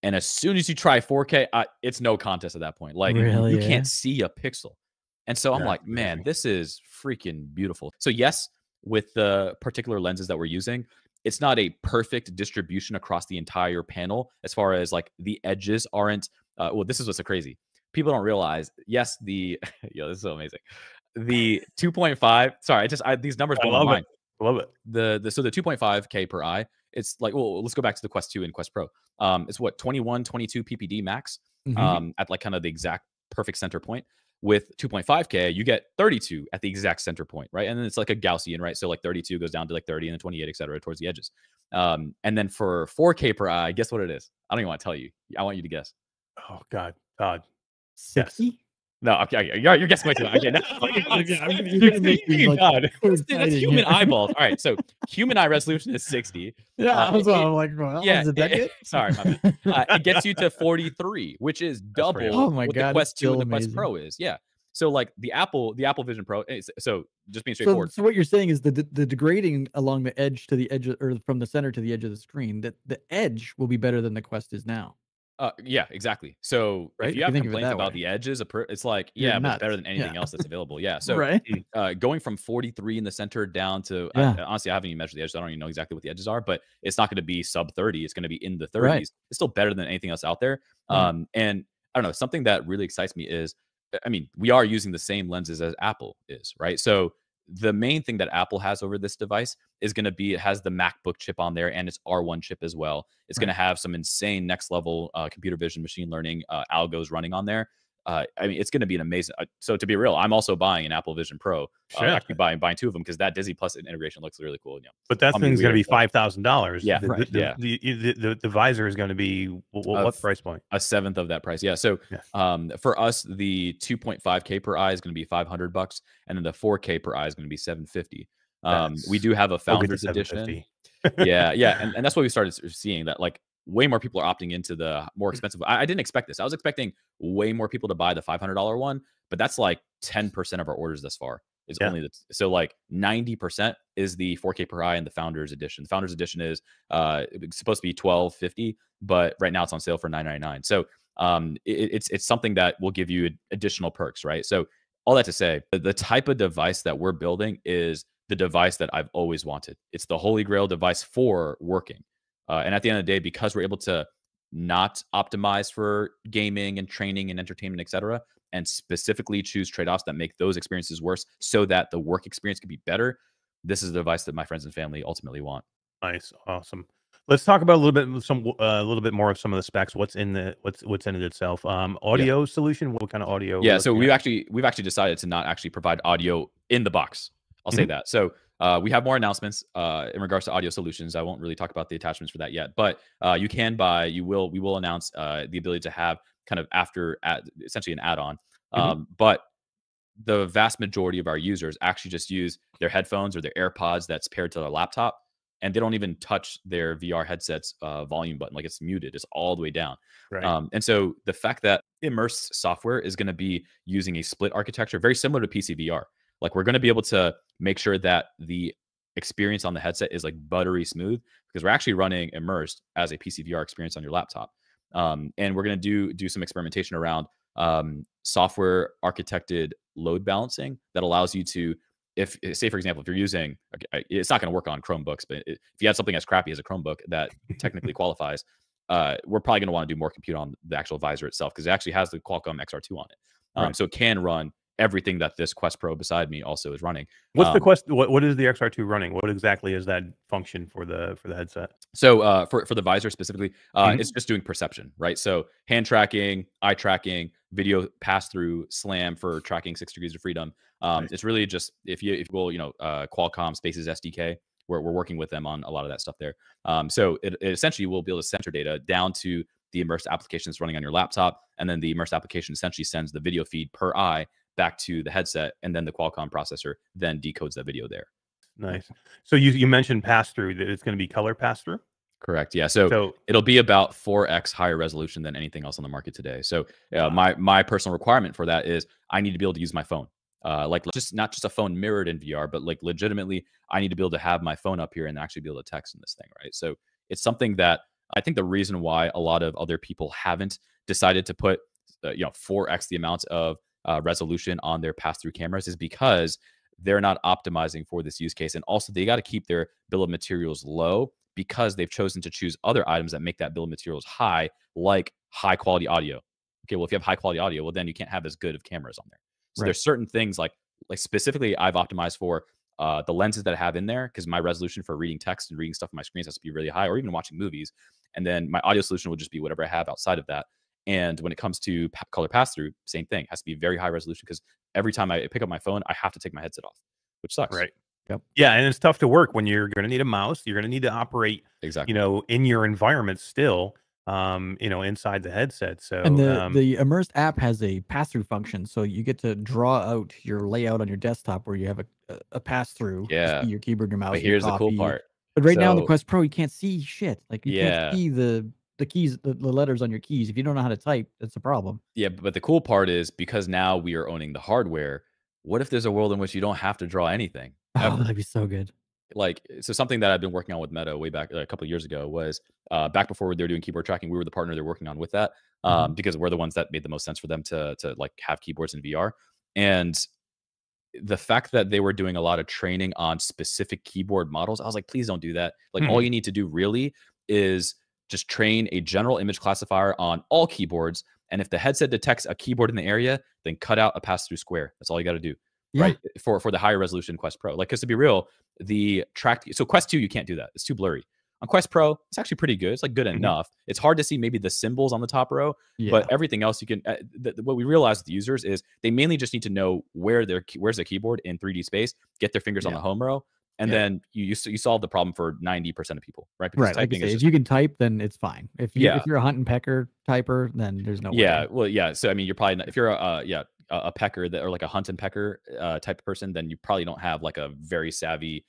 And as soon as you try 4K, it's no contest at that point. Like, you Really? Yeah. can't see a pixel. And so I'm Yeah, it's like, man, amazing. this is freaking beautiful. So yes, with the particular lenses that we're using, it's not a perfect distribution across the entire panel as far as like the edges aren't. Well, this is what's so crazy. People don't realize. Yes, yo, this is so amazing. The 2.5. Sorry, these numbers I blow my love it. mind. Love it. So the 2.5K per eye, it's like, well, let's go back to the Quest 2 and Quest Pro. It's what, 21, 22 ppd max, Mhm. at like kind of the exact perfect center point. With 2.5K, you get 32 at the exact center point, right? And then it's like a Gaussian, right? So like 32 goes down to like 30 and then 28, et cetera, towards the edges. And then for 4K per eye, guess what it is? I don't even want to tell you. I want you to guess. Oh god, Todd. Yes. 60? No, okay, you're guessing way too much. Okay, no, You're gonna make me, like, God. so That's excited human here. eyeballs. All right, so human eye resolution is 60. Yeah, Uh, I was it- I'm like, well, yeah, is it that good? sorry, my bad. It gets you to 43, which is That's pretty double Oh my what the god, it's Quest 2 and still the Quest amazing. Pro is. Yeah. So like the Apple Vision Pro. So just being So, straightforward. so what you're saying is the degrading along the edge to the edge or from the center to the edge of the screen, that the edge will be better than the Quest is now, Yeah, exactly. So if right? you If you have think of it complaints that about way. the edges, it's like, You're yeah, but it's nuts. better than Yeah. anything else that's available. Yeah. So Right? going from 43 in the center down to, Yeah. honestly, I haven't even measured the edges. So I don't even know exactly what the edges are, but it's not going to be sub 30. It's going to be in the 30s. Right. It's still better than anything else out there. Yeah. And I don't know, something that really excites me is, I mean, we are using the same lenses as Apple is, right? So the main thing that Apple has over this device is going to be, it has the MacBook chip on there and its R1 chip as well. It's going to Right. have some insane next level computer vision, machine learning algos running on there. I mean, it's going to be an amazing. So to be real, I'm also buying an Apple Vision Pro. Shit. Actually, buying 2 of them because that Disney Plus integration looks really cool. But that Call me thing's gonna weird, be but $5,000. yeah, Right. The visor is gonna be what price point? a seventh of that price. Yeah. So Yeah. for us, the 2.5K per eye is going to be $500, and then the 4K per eye is going to be $750. We do have a We'll get to founders edition. 750. Yeah, and that's what we started seeing, that like way more people are opting into the more expensive. I didn't expect this. I was expecting way more people to buy the $500 one, but that's like 10% of our orders thus far. Is Yeah. only so like 90% is the 4K per eye and the founders edition. The founders edition is it's supposed to be $1,250, but right now it's on sale for $999. So it's something that will give you additional perks, right? So all that to say, the type of device that we're building is the device that I've always wanted. It's the holy grail device for working. And at the end of the day, because we're able to not optimize for gaming and training and entertainment, et cetera, and specifically choose trade-offs that make those experiences worse so that the work experience can be better, this is the device that my friends and family ultimately want. Nice, awesome. Let's talk about a little bit a little bit more of some of the specs. What's in it itself? Audio solution. What kind of audio? Yeah, so we've actually decided to not actually provide audio in the box. I'll say that. So we have more announcements in regards to audio solutions. I won't really talk about the attachments for that yet, but we will announce the ability to have kind of essentially an add-on. But the vast majority of our users actually just use their headphones or their AirPods that's paired to their laptop. and they don't even touch their VR headset's volume button. Like it's muted, it's all the way down. Right. And so the fact that Immersed software is going to be using a split architecture, very similar to PC VR. Like we're going to be able to make sure that the experience on the headset is like buttery smooth, because we're actually running Immersed as a PC VR experience on your laptop. And we're going to do some experimentation around software architected load balancing that allows you to, if say for example, if you're using, it's not going to work on Chromebooks, but if you had something as crappy as a Chromebook that technically qualifies, we're probably going to want to do more compute on the actual visor itself, because it actually has the Qualcomm XR2 on it. Right. So it can run everything that this Quest Pro beside me also is running. What's the Quest? What is the XR2 running? What exactly is that function for the headset? So for the visor specifically, it's just doing perception, right? So hand tracking, eye tracking, video pass through, SLAM for tracking 6 degrees of freedom. Nice. It's really just if you go, Qualcomm Spaces SDK. We're working with them on a lot of that stuff there. So it essentially will be able to send your data down to the Immersed application that's running on your laptop, and then the Immersed application essentially sends the video feed per eye back to the headset, and then the Qualcomm processor then decodes that video there. Nice. So you mentioned pass through, that it's going to be color pass through. Correct. Yeah. So it'll be about 4x higher resolution than anything else on the market today. So my personal requirement for that is I need to be able to use my phone. Like not just a phone mirrored in VR, but like legitimately, I need to be able to have my phone up here and actually be able to text in this thing, right? So it's something that I think the reason why a lot of other people haven't decided to put 4x the amount of resolution on their pass-through cameras is because they're not optimizing for this use case, and also they got to keep their bill of materials low because they've chosen to choose other items that make that bill of materials high, like high quality audio. Okay, well if you have high quality audio, well then you can't have as good of cameras on there. So there's certain things like specifically I've optimized for the lenses that I have in there, because my resolution for reading text and reading stuff on my screens has to be really high, or even watching movies. And then my audio solution will just be whatever I have outside of that. And when it comes to color pass-through, same thing. It has to be very high resolution, because every time I pick up my phone, I have to take my headset off, which sucks. Right. Yep. Yeah, and it's tough to work when you're going to need a mouse. You're going to need to operate, exactly, in your environment still, inside the headset. So and the Immersed app has a pass-through function, so you get to draw out your layout on your desktop where you have a pass-through. Yeah, your keyboard, your mouse. But here's the cool part. But right now in the Quest Pro, you can't see shit. Like you can't see the keys, the letters on your keys. If you don't know how to type, that's a problem. Yeah, but the cool part is, because now we are owning the hardware, what if there's a world in which you don't have to draw anything? Oh, that'd be so good. Like, so something that I've been working on with Meta way back a couple of years ago was back before they were doing keyboard tracking, we were the partner they're working on with that, because we're the ones that made the most sense for them to like have keyboards in VR. And the fact that they were doing a lot of training on specific keyboard models, I was like, please don't do that. Like all you need to do really is just train a general image classifier on all keyboards. And if the headset detects a keyboard in the area, then cut out a pass-through square. That's all you got to do. Yeah. Right. For the higher resolution Quest Pro. Like, because to be real, so Quest 2, you can't do that. It's too blurry. On Quest Pro, it's actually pretty good. It's like good enough. It's hard to see maybe the symbols on the top row, but everything else you can. What we realize with the users is they mainly just need to know where's their keyboard in 3D space, get their fingers on the home row, and then you solve the problem for 90% of people, right? Because typing if you can type, then it's fine. If you're a hunt and pecker typer, then there's no way. Yeah, well, yeah. So I mean, you're probably not, if you're a pecker or like a hunt and pecker type of person, then you probably don't have like a very savvy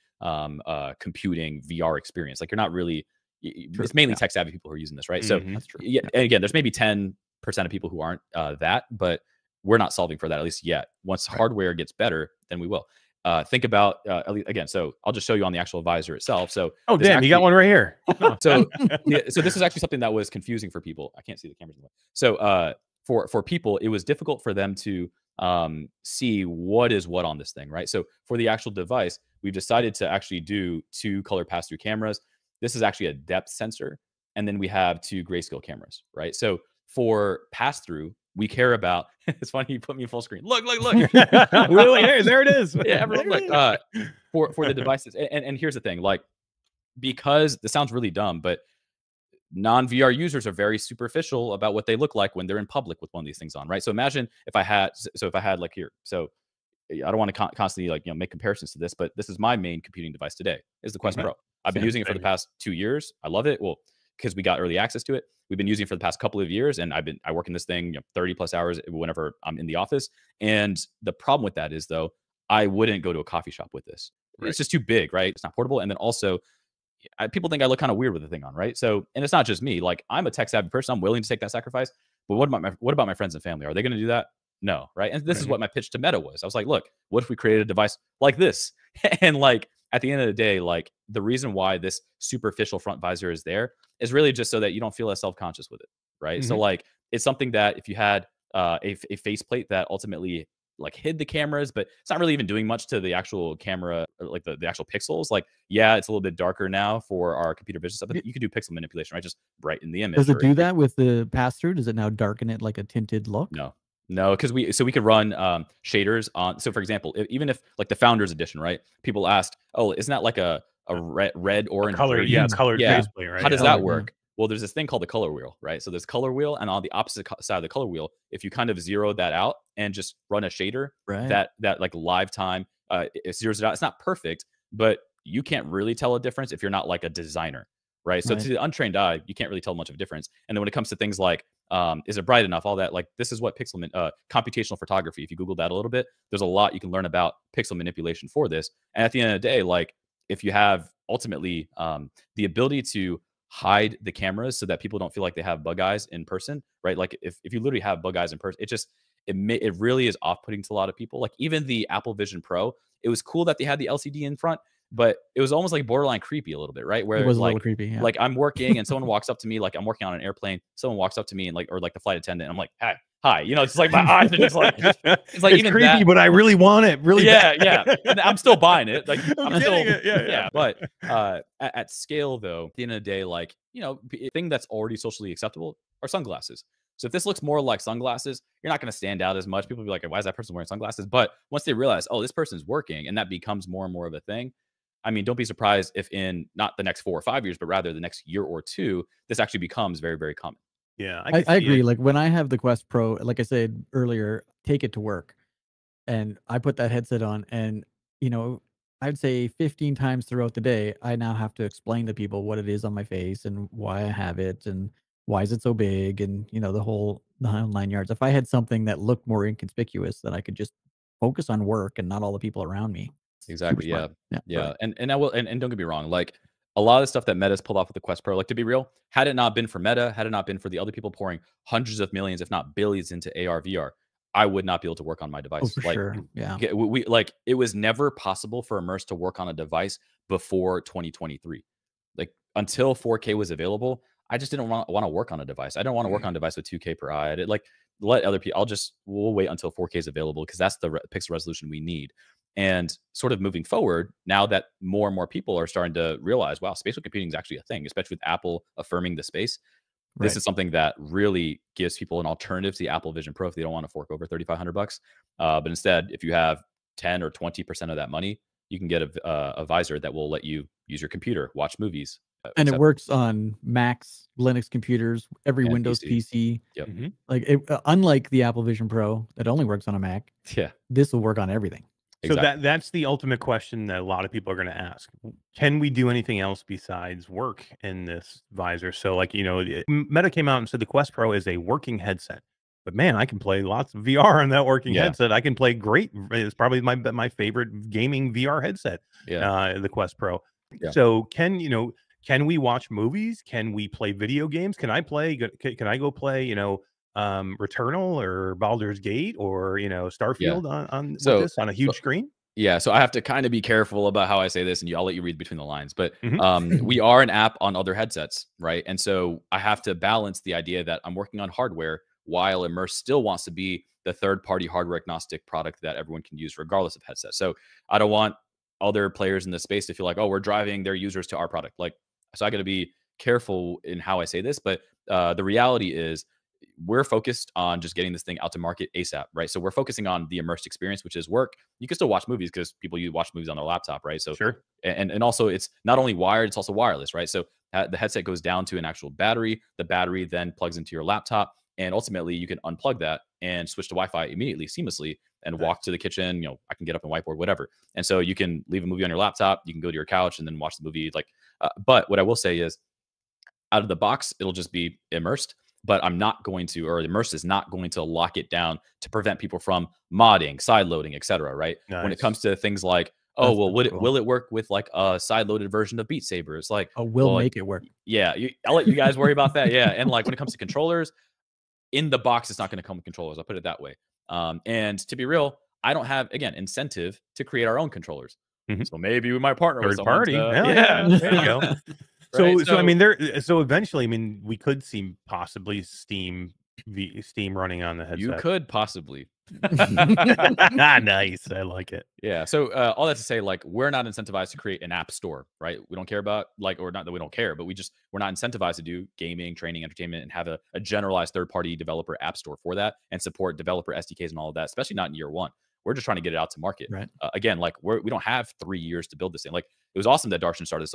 computing VR experience. Like you're not really. It's mainly tech savvy people who are using this, right? So that's true. Yeah, and again, there's maybe 10% of people who aren't that, but we're not solving for that at least yet. Once hardware gets better, then we will. Think about again. So I'll just show you on the actual visor itself. So damn, you got one right here. So so this is actually something that was confusing for people. I can't see the cameras in the way. So for people, it was difficult for them to see what is what on this thing, right? So for the actual device, we've decided to actually do 2 color pass-through cameras. This is actually a depth sensor, and then we have 2 grayscale cameras, right? So for pass-through, we care about. It's funny you put me in full screen. Look. Really? Hey, there it is. Yeah, everyone look. For the devices, and here's the thing, like, because this sounds really dumb, but non-VR users are very superficial about what they look like when they're in public with one of these things on, right? So imagine if I had like here. So I don't want to constantly make comparisons to this, but this is my main computing device today, is the Quest Pro. I've been using it for the past 2 years. I love it. Well, because we got early access to it. We've been using it for the past couple of years, and I work in this thing 30 plus hours whenever I'm in the office. And the problem with that is, though, I wouldn't go to a coffee shop with this. Right. It's just too big, right? It's not portable. And then also, people think I look kind of weird with the thing on, right? So, and it's not just me. Like, I'm a tech savvy person. I'm willing to take that sacrifice. But what about my friends and family? Are they going to do that? No, right? And this is what my pitch to Meta was. I was like, look, what if we created a device like this? And like, at the end of the day, like, the reason why this superficial front visor is there is really just so that you don't feel as self-conscious with it, right? So like, it's something that if you had a faceplate that ultimately like hid the cameras, but it's not really even doing much to the actual camera, like the actual pixels. Like, yeah, it's a little bit darker now for our computer vision stuff, but you can do pixel manipulation, right? Just brighten the image. Does it do that with the pass-through? Does it now darken it like a tinted look? No, because we could run shaders on. So for example, even if like the Founders Edition, right? People asked, oh, isn't that like a red orange color? Colored faceplate, right? How does that work? Well, there's this thing called the color wheel, right? So there's color wheel, and on the opposite side of the color wheel, if you kind of zero that out and just run a shader, that like live time, it zeroes it out. It's not perfect, but you can't really tell a difference if you're not like a designer, right? So to the untrained eye, you can't really tell much of a difference. And then when it comes to things like, is it bright enough? All that, like, this is what computational photography. If you Google that a little bit, there's a lot you can learn about pixel manipulation for this. And at the end of the day, like, if you have ultimately the ability to hide the cameras so that people don't feel like they have bug eyes in person, right? Like, if you literally have bug eyes in person, it really is off-putting to a lot of people. Like, even the Apple Vision Pro, it was cool that they had the LCD in front, but it was almost like borderline creepy a little bit, right? Where it was like, a little creepy, yeah. Like, I'm working and someone walks up to me, like I'm working on an airplane, someone walks up to me and like, or like the flight attendant, I'm like, hi, you know, it's like my eyes are just like, it's like, even creepy, that, but I really want it, really. Yeah. And I'm still buying it, like I'm still, yeah. But at scale, though, at the end of the day, like, you know, the thing that's already socially acceptable are sunglasses. So if this looks more like sunglasses, you're not going to stand out as much. People will be like, why is that person wearing sunglasses? But once they realize, oh, this person's working, and that becomes more and more of a thing, I mean, don't be surprised if in not the next 4 or 5 years, but rather the next year or two, this actually becomes very, very common. Yeah, I agree. Like, when I have the Quest Pro, like I said earlier, take it to work, and I put that headset on, and, you know, I'd say 15 times throughout the day, I now have to explain to people what it is on my face and why I have it and why is it so big, and, you know, the whole 9 yards. If I had something that looked more inconspicuous, that I could just focus on work and not all the people around me. Exactly. Yeah. Right. And I will, and don't get me wrong, like, a lot of the stuff that Meta's pulled off with the Quest Pro, like, to be real, had it not been for Meta, had it not been for the other people pouring hundreds of millions, if not billions, into AR VR, I would not be able to work on my device. Oh, for like, sure. Yeah. we like, it was never possible for Immersed to work on a device before 2023. Like, until 4K was available, I just didn't want to work on a device. I don't want to work on a device with 2K per eye. Like, let other people. We'll wait until 4K is available, because that's the pixel resolution we need. And sort of moving forward, now that more and more people are starting to realize, wow, spatial computing is actually a thing, especially with Apple affirming the space. This is something that really gives people an alternative to the Apple Vision Pro if they don't want to fork over $3,500. But instead, if you have 10 or 20% of that money, you can get a visor that will let you use your computer, watch movies. And it works on Macs, Linux computers, every And Windows PC. Yep. Like, unlike the Apple Vision Pro that only works on a Mac, this will work on everything. So that's the ultimate question that a lot of people are going to ask. Can we do anything else besides work in this visor? So, like, you know, Meta came out and said the Quest Pro is a working headset. But man, I can play lots of VR on that working headset. I can play great. It's probably my favorite gaming VR headset, the Quest Pro. So can we watch movies? Can we play video games? Can I go play, you know, Returnal or Baldur's Gate or, you know, Starfield on a huge screen? Yeah, so I have to kind of be careful about how I say this, and I'll let you read between the lines. But we are an app on other headsets, right? And so I have to balance the idea that I'm working on hardware while Immerse still wants to be the third-party hardware agnostic product that everyone can use regardless of headset. So I don't want other players in the space to feel like, oh, we're driving their users to our product. Like, so I got to be careful in how I say this. But the reality is, we're focused on just getting this thing out to market ASAP, right? So we're focusing on the immersed experience, which is work. You can still watch movies because people watch movies on their laptop, right? So sure. And also, it's not only wired, it's also wireless, right? So the headset goes down to an actual battery. The battery then plugs into your laptop, and ultimately you can unplug that and switch to Wi-Fi immediately, seamlessly, and walk to the kitchen. You know, I can get up and whiteboard, whatever. And so you can leave a movie on your laptop. You can go to your couch and then watch the movie. Like, but what I will say is, out of the box, it'll just be immersed. But I'm not going to, or Immersive is not going to lock it down to prevent people from modding, side loading, etc. Right? Nice. When it comes to things like, oh, well, will it work with like a side-loaded version of Beat Saber? It's like, we'll well, make it work. Yeah, I'll let you guys worry about that. Yeah, and like when it comes to controllers, in the box, it's not going to come with controllers. I'll put it that way. And to be real, I don't have, again, incentive to create our own controllers. So maybe we might partner with someone. Third party. Yeah, there you go. Right? So I mean, so eventually, I mean, we could see possibly Steam running on the headset. You could possibly. Nice, I like it. Yeah. So all that to say, like, we're not incentivized to create an app store, right? We don't care about like, or not that we don't care, but we're not incentivized to do gaming, training, entertainment, and have a generalized third-party developer app store for that and support developer SDKs and all of that, especially not in year one. We're just trying to get it out to market. Right. Again, like we don't have 3 years to build this thing. Like it was awesome that Darshan started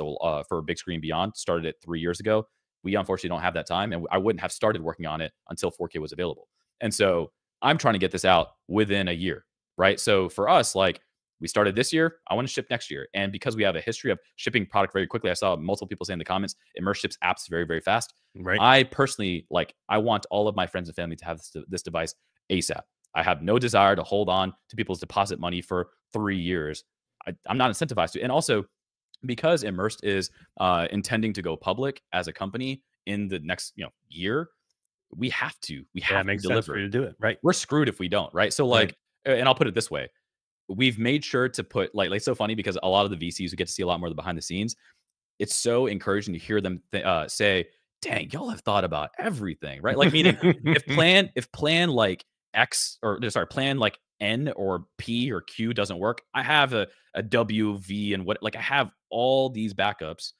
for Big Screen Beyond, started it 3 years ago. We unfortunately don't have that time, and I wouldn't have started working on it until 4K was available. And so I'm trying to get this out within a year, right? So for us, like we started this year, I want to ship next year. And because we have a history of shipping product very quickly, I saw multiple people say in the comments, Immersive ships apps very, very fast. Right. I personally, like, I want all of my friends and family to have this device ASAP. I have no desire to hold on to people's deposit money for 3 years. I'm not incentivized to. And also, because Immersed is intending to go public as a company in the next year, we have to makes deliver. Sense for you to do it, right? We're screwed if we don't, right? So like, and I'll put it this way. We've made sure to put like it's so funny because a lot of the VCs who get to see a lot more of the behind the scenes, it's so encouraging to hear them say, dang, y'all have thought about everything, right? Like meaning if plan like X or sorry, plan like N or P or Q doesn't work, I have a W, V, and what, like I have all these backups.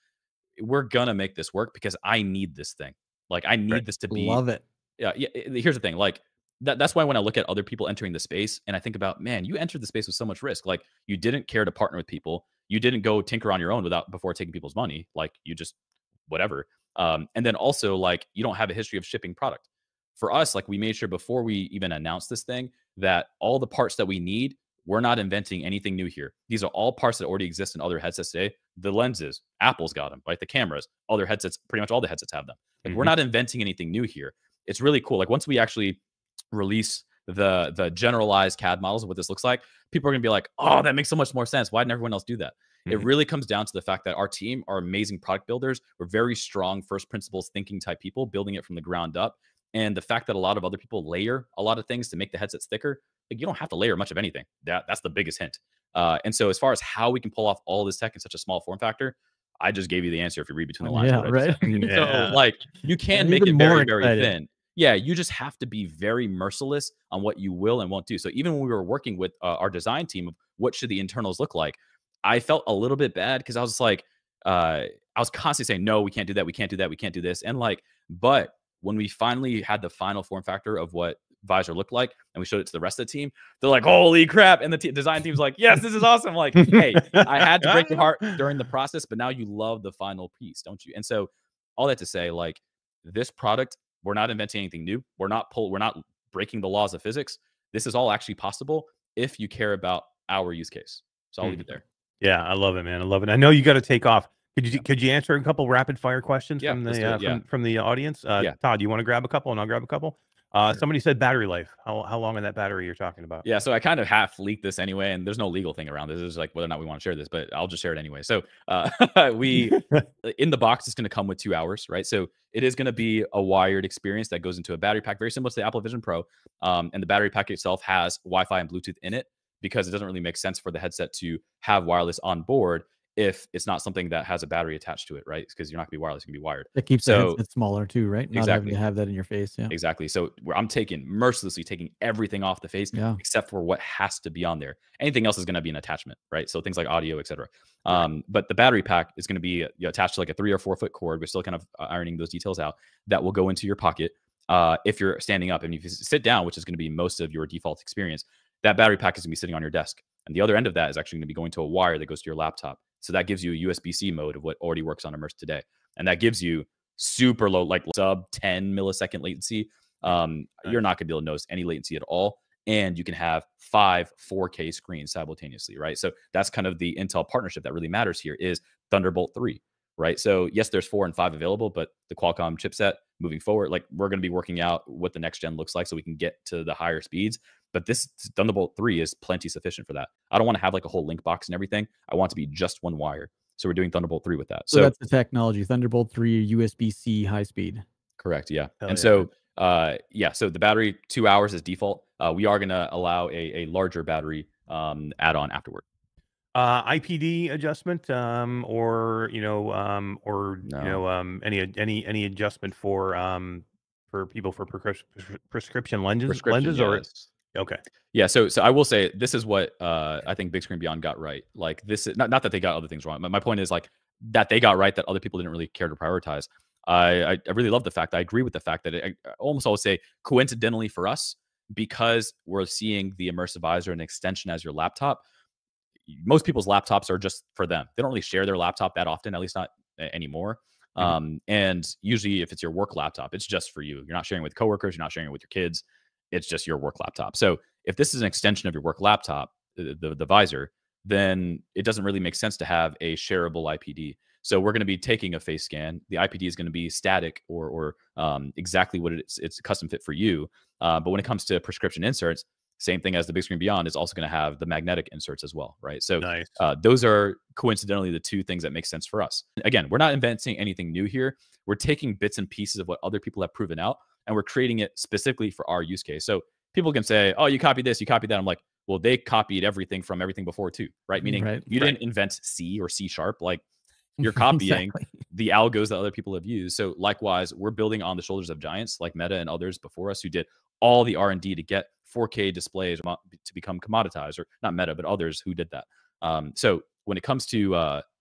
We're gonna make this work because I need this thing. Like I need this to be. Love it. Yeah. Here's the thing. Like that's why when I look at other people entering the space and I think about, man, you entered the space with so much risk. Like you didn't care to partner with people. You didn't go tinker on your own before taking people's money. Like you just whatever. And then also like you don't have a history of shipping product. For us, like we made sure before we even announced this thing that all the parts that we need, we're not inventing anything new here. These are all parts that already exist in other headsets today. The lenses, Apple's got them, right? The cameras, other headsets, pretty much all the headsets have them. Like we're not inventing anything new here. It's really cool. Like once we actually release the generalized CAD models of what this looks like, people are gonna be like, oh, that makes so much more sense. Why didn't everyone else do that? It really comes down to the fact that our team are amazing product builders. We're very strong first principles thinking type people, building it from the ground up. And the fact that a lot of other people layer a lot of things to make the headsets thicker, like you don't have to layer much of anything. That's the biggest hint. And so as far as how we can pull off all this tech in such a small form factor, I just gave you the answer if you read between the lines. Yeah, right. So like you can make it very, very thin. Yeah, you just have to be very merciless on what you will and won't do. So even when we were working with our design team of what should the internals look like, I felt a little bit bad because I was like, I was constantly saying, no, we can't do that. We can't do that. We can't do this. And like, but when we finally had the final form factor of what Visor looked like and we showed it to the rest of the team, they're like, holy crap. And the design team's like, yes, this is awesome. Like, hey, I had to break your heart during the process, but now you love the final piece, don't you? And so all that to say, like this product, we're not inventing anything new. We're not breaking the laws of physics. This is all actually possible if you care about our use case. So I'll leave it there. Yeah, I love it, man. I love it. I know you got to take off. Could you answer a couple rapid fire questions from the audience? Todd, you want to grab a couple and I'll grab a couple? Sure. Somebody said battery life. How long in that battery you're talking about? Yeah, so I kind of half leaked this anyway, and there's no legal thing around this. It's like whether or not we want to share this, but I'll just share it anyway. So we in the box is going to come with 2 hours, right? So it is going to be a wired experience that goes into a battery pack, very similar to the Apple Vision Pro. And the battery pack itself has Wi-Fi and Bluetooth in it because it doesn't really make sense for the headset to have wireless on board if it's not something that has a battery attached to it, right? Because you're not going to be wireless, it's going to be wired. It keeps the headset smaller too, right? Not having to have that in your face. Yeah, exactly. So I'm mercilessly taking everything off the face, except for what has to be on there. Anything else is going to be an attachment, right? So things like audio, etc. But the battery pack is going to be attached to like a 3 or 4 foot cord. We're still kind of ironing those details out. That will go into your pocket if you're standing up, and if you sit down, which is going to be most of your default experience, that battery pack is going to be sitting on your desk, and the other end of that is actually going to be going to a wire that goes to your laptop. So that gives you a USB-C mode of what already works on Immersed today. And that gives you super low, like sub 10 millisecond latency. You're not going to be able to notice any latency at all. And you can have 5 4K screens simultaneously, right? So that's kind of the Intel partnership that really matters here is Thunderbolt 3, right? So yes, there's 4 and 5 available, but the Qualcomm chipset moving forward, like we're going to be working out what the next gen looks like so we can get to the higher speeds. But this Thunderbolt 3 is plenty sufficient for that. I don't want to have like a whole link box and everything. I want it to be just one wire. So we're doing Thunderbolt 3 with that. So that's the technology, Thunderbolt 3 USB-C high speed. Correct. Yeah. And so, so the battery 2 hours is default. We are going to allow a larger battery add-on afterward. IPD adjustment, or No. any adjustment for people for prescription lenses, Prescription, or yes. okay. Yeah, so I will say this is what I think Big Screen Beyond got right. Like this is not that they got other things wrong. My point is like that they got right that other people didn't really care to prioritize. I really love the fact. I agree with the fact that I almost always say coincidentally for us, because we're seeing the immersive visor an extension as your laptop. Most people's laptops are just for them. They don't really share their laptop that often, at least not anymore. And usually if it's your work laptop, it's just for you. You're not sharing with coworkers. You're not sharing it with your kids. It's just your work laptop. So if this is an extension of your work laptop, the visor, then it doesn't really make sense to have a shareable IPD. So we're going to be taking a face scan. The IPD is going to be static or exactly what it's custom fit for you. But when it comes to prescription inserts, same thing as the Big Screen Beyond is also going to have the magnetic inserts as well, right? So nice. Those are coincidentally the two things that make sense for us. Again, we're not inventing anything new here. We're taking bits and pieces of what other people have proven out, and we're creating it specifically for our use case. So people can say, oh, you copied this, you copied that. I'm like, well, they copied everything from everything before too, right? Meaning you didn't invent C or C#. Like you're copying the algos that other people have used. So likewise, we're building on the shoulders of giants like Meta and others before us who did all the R&D to get 4K displays to become commoditized, or not Meta, but others who did that. So when it comes to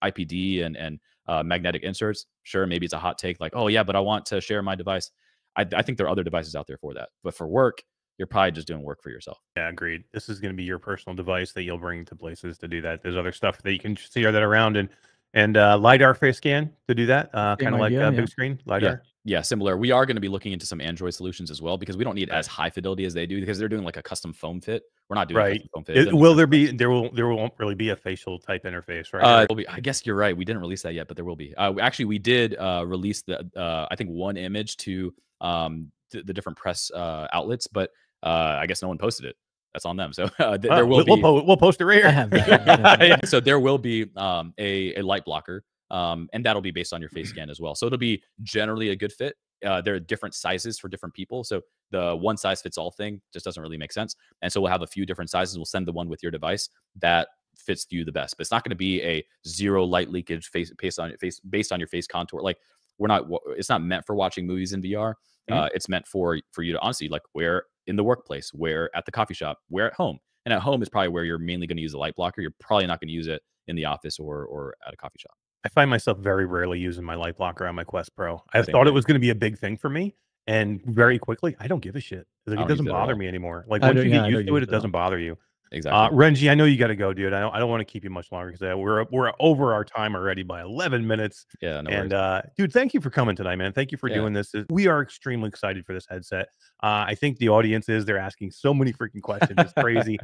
IPD and magnetic inserts, sure, maybe it's a hot take like, oh yeah, but I want to share my device. I think there are other devices out there for that. But for work, you're probably just doing work for yourself. Yeah, agreed. This is going to be your personal device that you'll bring to places to do that. There's other stuff that you can see that around, and LiDAR face scan to do that, kind of like big screen LiDAR. Yeah, similar. We are going to be looking into some Android solutions as well, because we don't need as high fidelity as they do, because they're doing like a custom foam fit. We're not doing custom foam fit. There won't really be a facial type interface, right? I guess you're right. We didn't release that yet, but there will be. Actually, we did release the I think one image to the different press outlets, but I guess no one posted it. That's on them. So there will be. We'll post it right here. I have that. So there will be a light blocker. And that'll be based on your face scan as well. So it'll be generally a good fit. There are different sizes for different people. So the one size fits all thing just doesn't really make sense. And so we'll have a few different sizes. We'll send the one with your device that fits you the best. But it's not going to be a zero light leakage based on your face contour. Like it's not meant for watching movies in VR. It's meant for you to honestly like wear in the workplace, wear at the coffee shop, wear at home. And at home is probably where you're mainly going to use the light blocker. You're probably not going to use it in the office or at a coffee shop. I find myself very rarely using my light blocker on my Quest Pro. I thought it was going to be a big thing for me, and very quickly, I don't give a shit. Like, it doesn't bother me anymore. Like once you get used to it, it doesn't bother you. Exactly. Renji, I know you got to go, dude. I don't want to keep you much longer because we're over our time already by 11 minutes. Yeah, no and worries. Dude, thank you for coming tonight, man. Thank you for doing this. We are extremely excited for this headset. I think the audience they're asking so many freaking questions. It's crazy.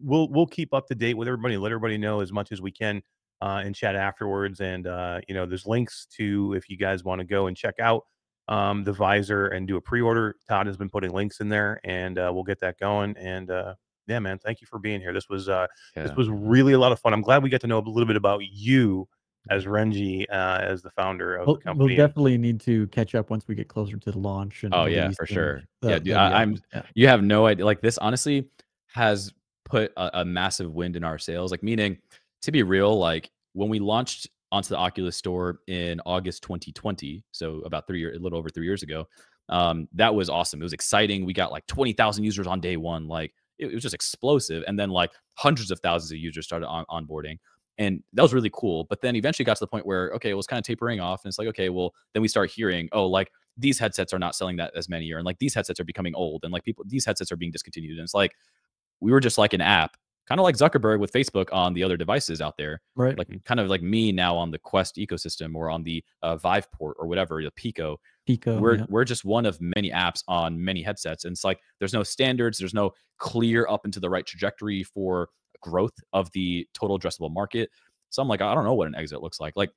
We'll keep up to date with everybody. Let everybody know as much as we can in chat afterwards. And there's links to if you guys want to go and check out the visor and do a pre-order. Todd has been putting links in there, and we'll get that going. And yeah, man, thank you for being here. This was really a lot of fun. I'm glad we got to know a little bit about you as Renji, as the founder of the company. We'll definitely need to catch up once we get closer to the launch. And for sure. You have no idea. Like this honestly has put a massive wind in our sails. Like meaning, to be real, like when we launched onto the Oculus store in August 2020, so about a little over 3 years ago, that was awesome. It was exciting. We got like 20,000 users on day one. Like it was just explosive. And then like hundreds of thousands of users started onboarding. And that was really cool. But then eventually got to the point where, okay, it was kind of tapering off. And it's like, okay, well, then we start hearing, oh, like these headsets are not selling that as many, or and like these headsets are becoming old, and like these headsets are being discontinued. And it's like, we were just like an app, kind of like Zuckerberg with Facebook on the other devices out there, right? Like kind of like me now on the Quest ecosystem or on the Vive port or whatever, the Pico. We're just one of many apps on many headsets. And it's like, there's no standards. There's no clear up into the right trajectory for growth of the total addressable market. So I'm like, I don't know what an exit looks like. Like,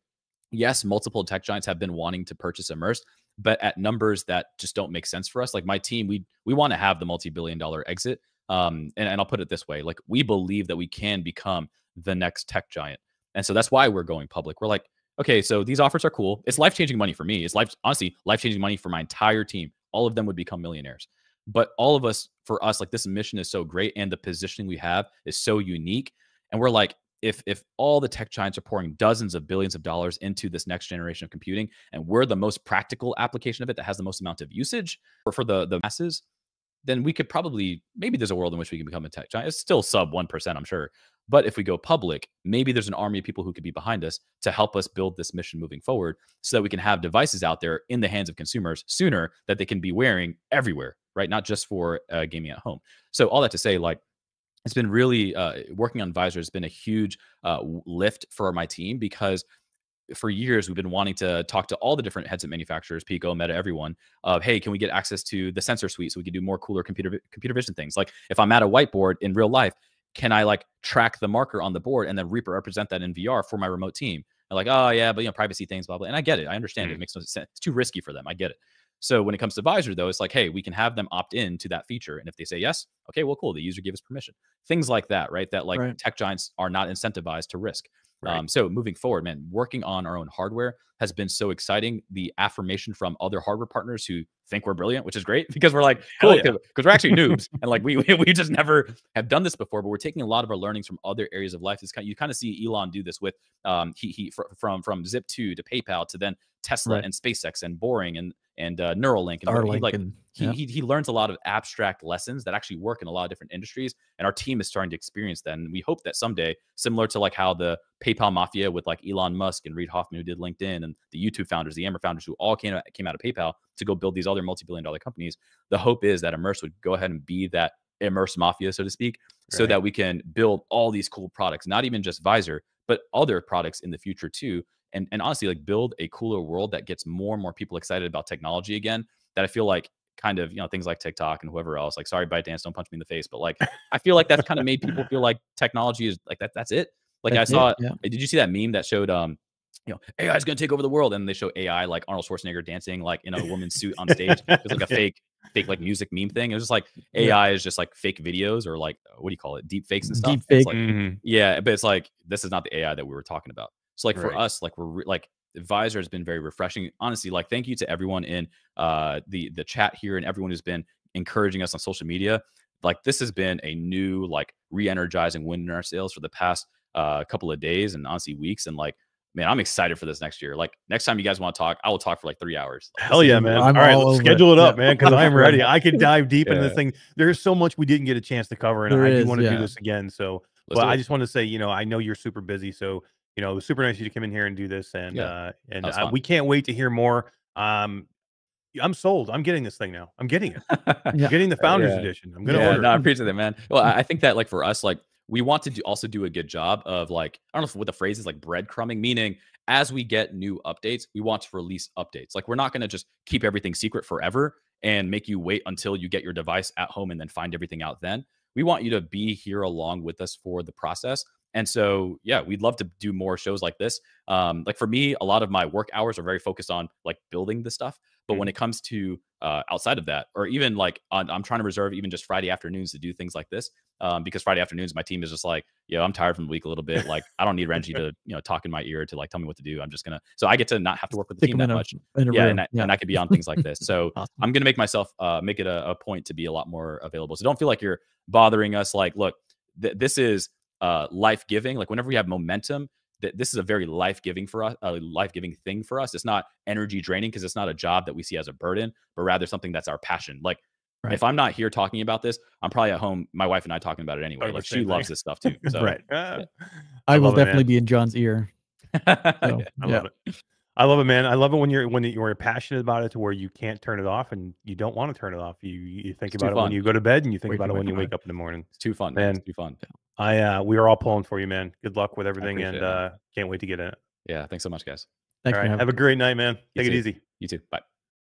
yes, multiple tech giants have been wanting to purchase Immersed, but at numbers that just don't make sense for us. Like my team, we want to have the multi-billion-dollar exit. And I'll put it this way, like we believe that we can become the next tech giant. And so that's why we're going public. We're like, okay, so these offers are cool. It's life-changing money for me. It's honestly life-changing money for my entire team. All of them would become millionaires. But all of us, for us, like this mission is so great and the positioning we have is so unique. And we're like, if all the tech giants are pouring dozens of billions of dollars into this next generation of computing, and we're the most practical application of it that has the most amount of usage for the masses, then we could probably, maybe there's a world in which we can become a tech giant. It's still sub 1%, I'm sure. But if we go public, maybe there's an army of people who could be behind us to help us build this mission moving forward so that we can have devices out there in the hands of consumers sooner that they can be wearing everywhere, right? Not just for gaming at home. So all that to say, like, it's been really working on Visor has been a huge lift for my team because for years we've been wanting to talk to all the different headset manufacturers, Pico, Meta, everyone, of hey, can we get access to the sensor suite so we can do more cooler computer vision things? Like if I'm at a whiteboard in real life, can I like track the marker on the board and then represent that in VR for my remote team? They're like, oh yeah, but privacy things, blah blah. And I get it, I understand it. It makes no sense. It's too risky for them. I get it. So when it comes to Visor, though, it's like, hey, we can have them opt in to that feature. And if they say yes, okay, well, cool. The user gave us permission. Things like that, right? That like tech giants are not incentivized to risk. Right. So moving forward, man, working on our own hardware has been so exciting. The affirmation from other hardware partners who think we're brilliant, which is great because we're like, cool, because we're actually noobs. And like, we just never have done this before, but we're taking a lot of our learnings from other areas of life. You kind of see Elon do this with from Zip2 to PayPal to then Tesla and SpaceX and Boring and Neuralink. And he learns a lot of abstract lessons that actually work in a lot of different industries. And our team is starting to experience that. And we hope that someday, similar to like how the PayPal mafia with like Elon Musk and Reid Hoffman who did LinkedIn and the YouTube founders, the Yammer founders who all came out of PayPal to go build these other multi-billion-dollar companies. The hope is that Immersive would go ahead and be that Immersive mafia, so to speak, so that we can build all these cool products, not even just Visor, but other products in the future too. And honestly, like build a cooler world that gets more and more people excited about technology again. That I feel like kind of, things like TikTok and whoever else, like, sorry, ByteDance, don't punch me in the face. But like, I feel like that's kind of made people feel like technology is like that. That's it. Like I saw, did you see that meme that showed, AI is going to take over the world? And they show AI, like Arnold Schwarzenegger dancing like in a woman's suit on stage. It was like a fake like music meme thing. It was just like AI is just like fake videos or like, what do you call it? Deep fakes and stuff. Deep fake. Like, yeah, but it's like, this is not the AI that we were talking about. So like for us, like we're like Visor has been very refreshing. Honestly, like thank you to everyone in the chat here and everyone who's been encouraging us on social media. Like this has been a new like re-energizing wind in our sails for the past couple of days and honestly weeks. And like, man, I'm excited for this next year. Like next time you guys want to talk, I will talk for like 3 hours. Like, hell yeah, man. All right, let's schedule it up, man, because I'm ready. I can dive deep into this thing. There's so much we didn't get a chance to cover, and I do want to do this again. So, but I just want to say, I know you're super busy, so it was super nice of you to come in here and do this, and we can't wait to hear more. I'm sold. I'm getting this thing now. I'm getting it. I'm getting the Founders Edition. I'm gonna order. No, I appreciate that, man. Well, I think that like for us, like we want to also do a good job of like, I don't know what the phrase is, like breadcrumbing, meaning as we get new updates, we want to release updates. Like we're not going to just keep everything secret forever and make you wait until you get your device at home and then find everything out then. We want you to be here along with us for the process. And so, yeah, we'd love to do more shows like this. Like for me, a lot of my work hours are very focused on like building the stuff. But when it comes to outside of that, or even like I'm trying to reserve even just Friday afternoons to do things like this, because Friday afternoons, my team is just like, I'm tired from the week a little bit. Like I don't need Renji to talk in my ear to like tell me what to do. I'm just gonna, so I get to not have to work with the team that much. And I could be on things like this. So awesome. I'm gonna make myself make it a point to be a lot more available. So don't feel like you're bothering us. Like, look, this is life-giving. Like whenever we have momentum, this is a very life-giving for us, a life-giving thing for us. It's not energy draining because it's not a job that we see as a burden, but rather something that's our passion. Like if I'm not here talking about this, I'm probably at home, my wife and I talking about it anyway. Like she loves this stuff too. So I will definitely be in John's ear. So, I love it. I love it, man. I love it when you're passionate about it to where you can't turn it off and you don't want to turn it off. You think about it when you go to bed and you think about it when you wake up in the morning. It's too fun, man. It's too fun. We are all pulling for you, man. Good luck with everything, and can't wait to get in it. Yeah, thanks so much, guys. Thanks. All right, have a great night, man. Take it easy. You too. Bye.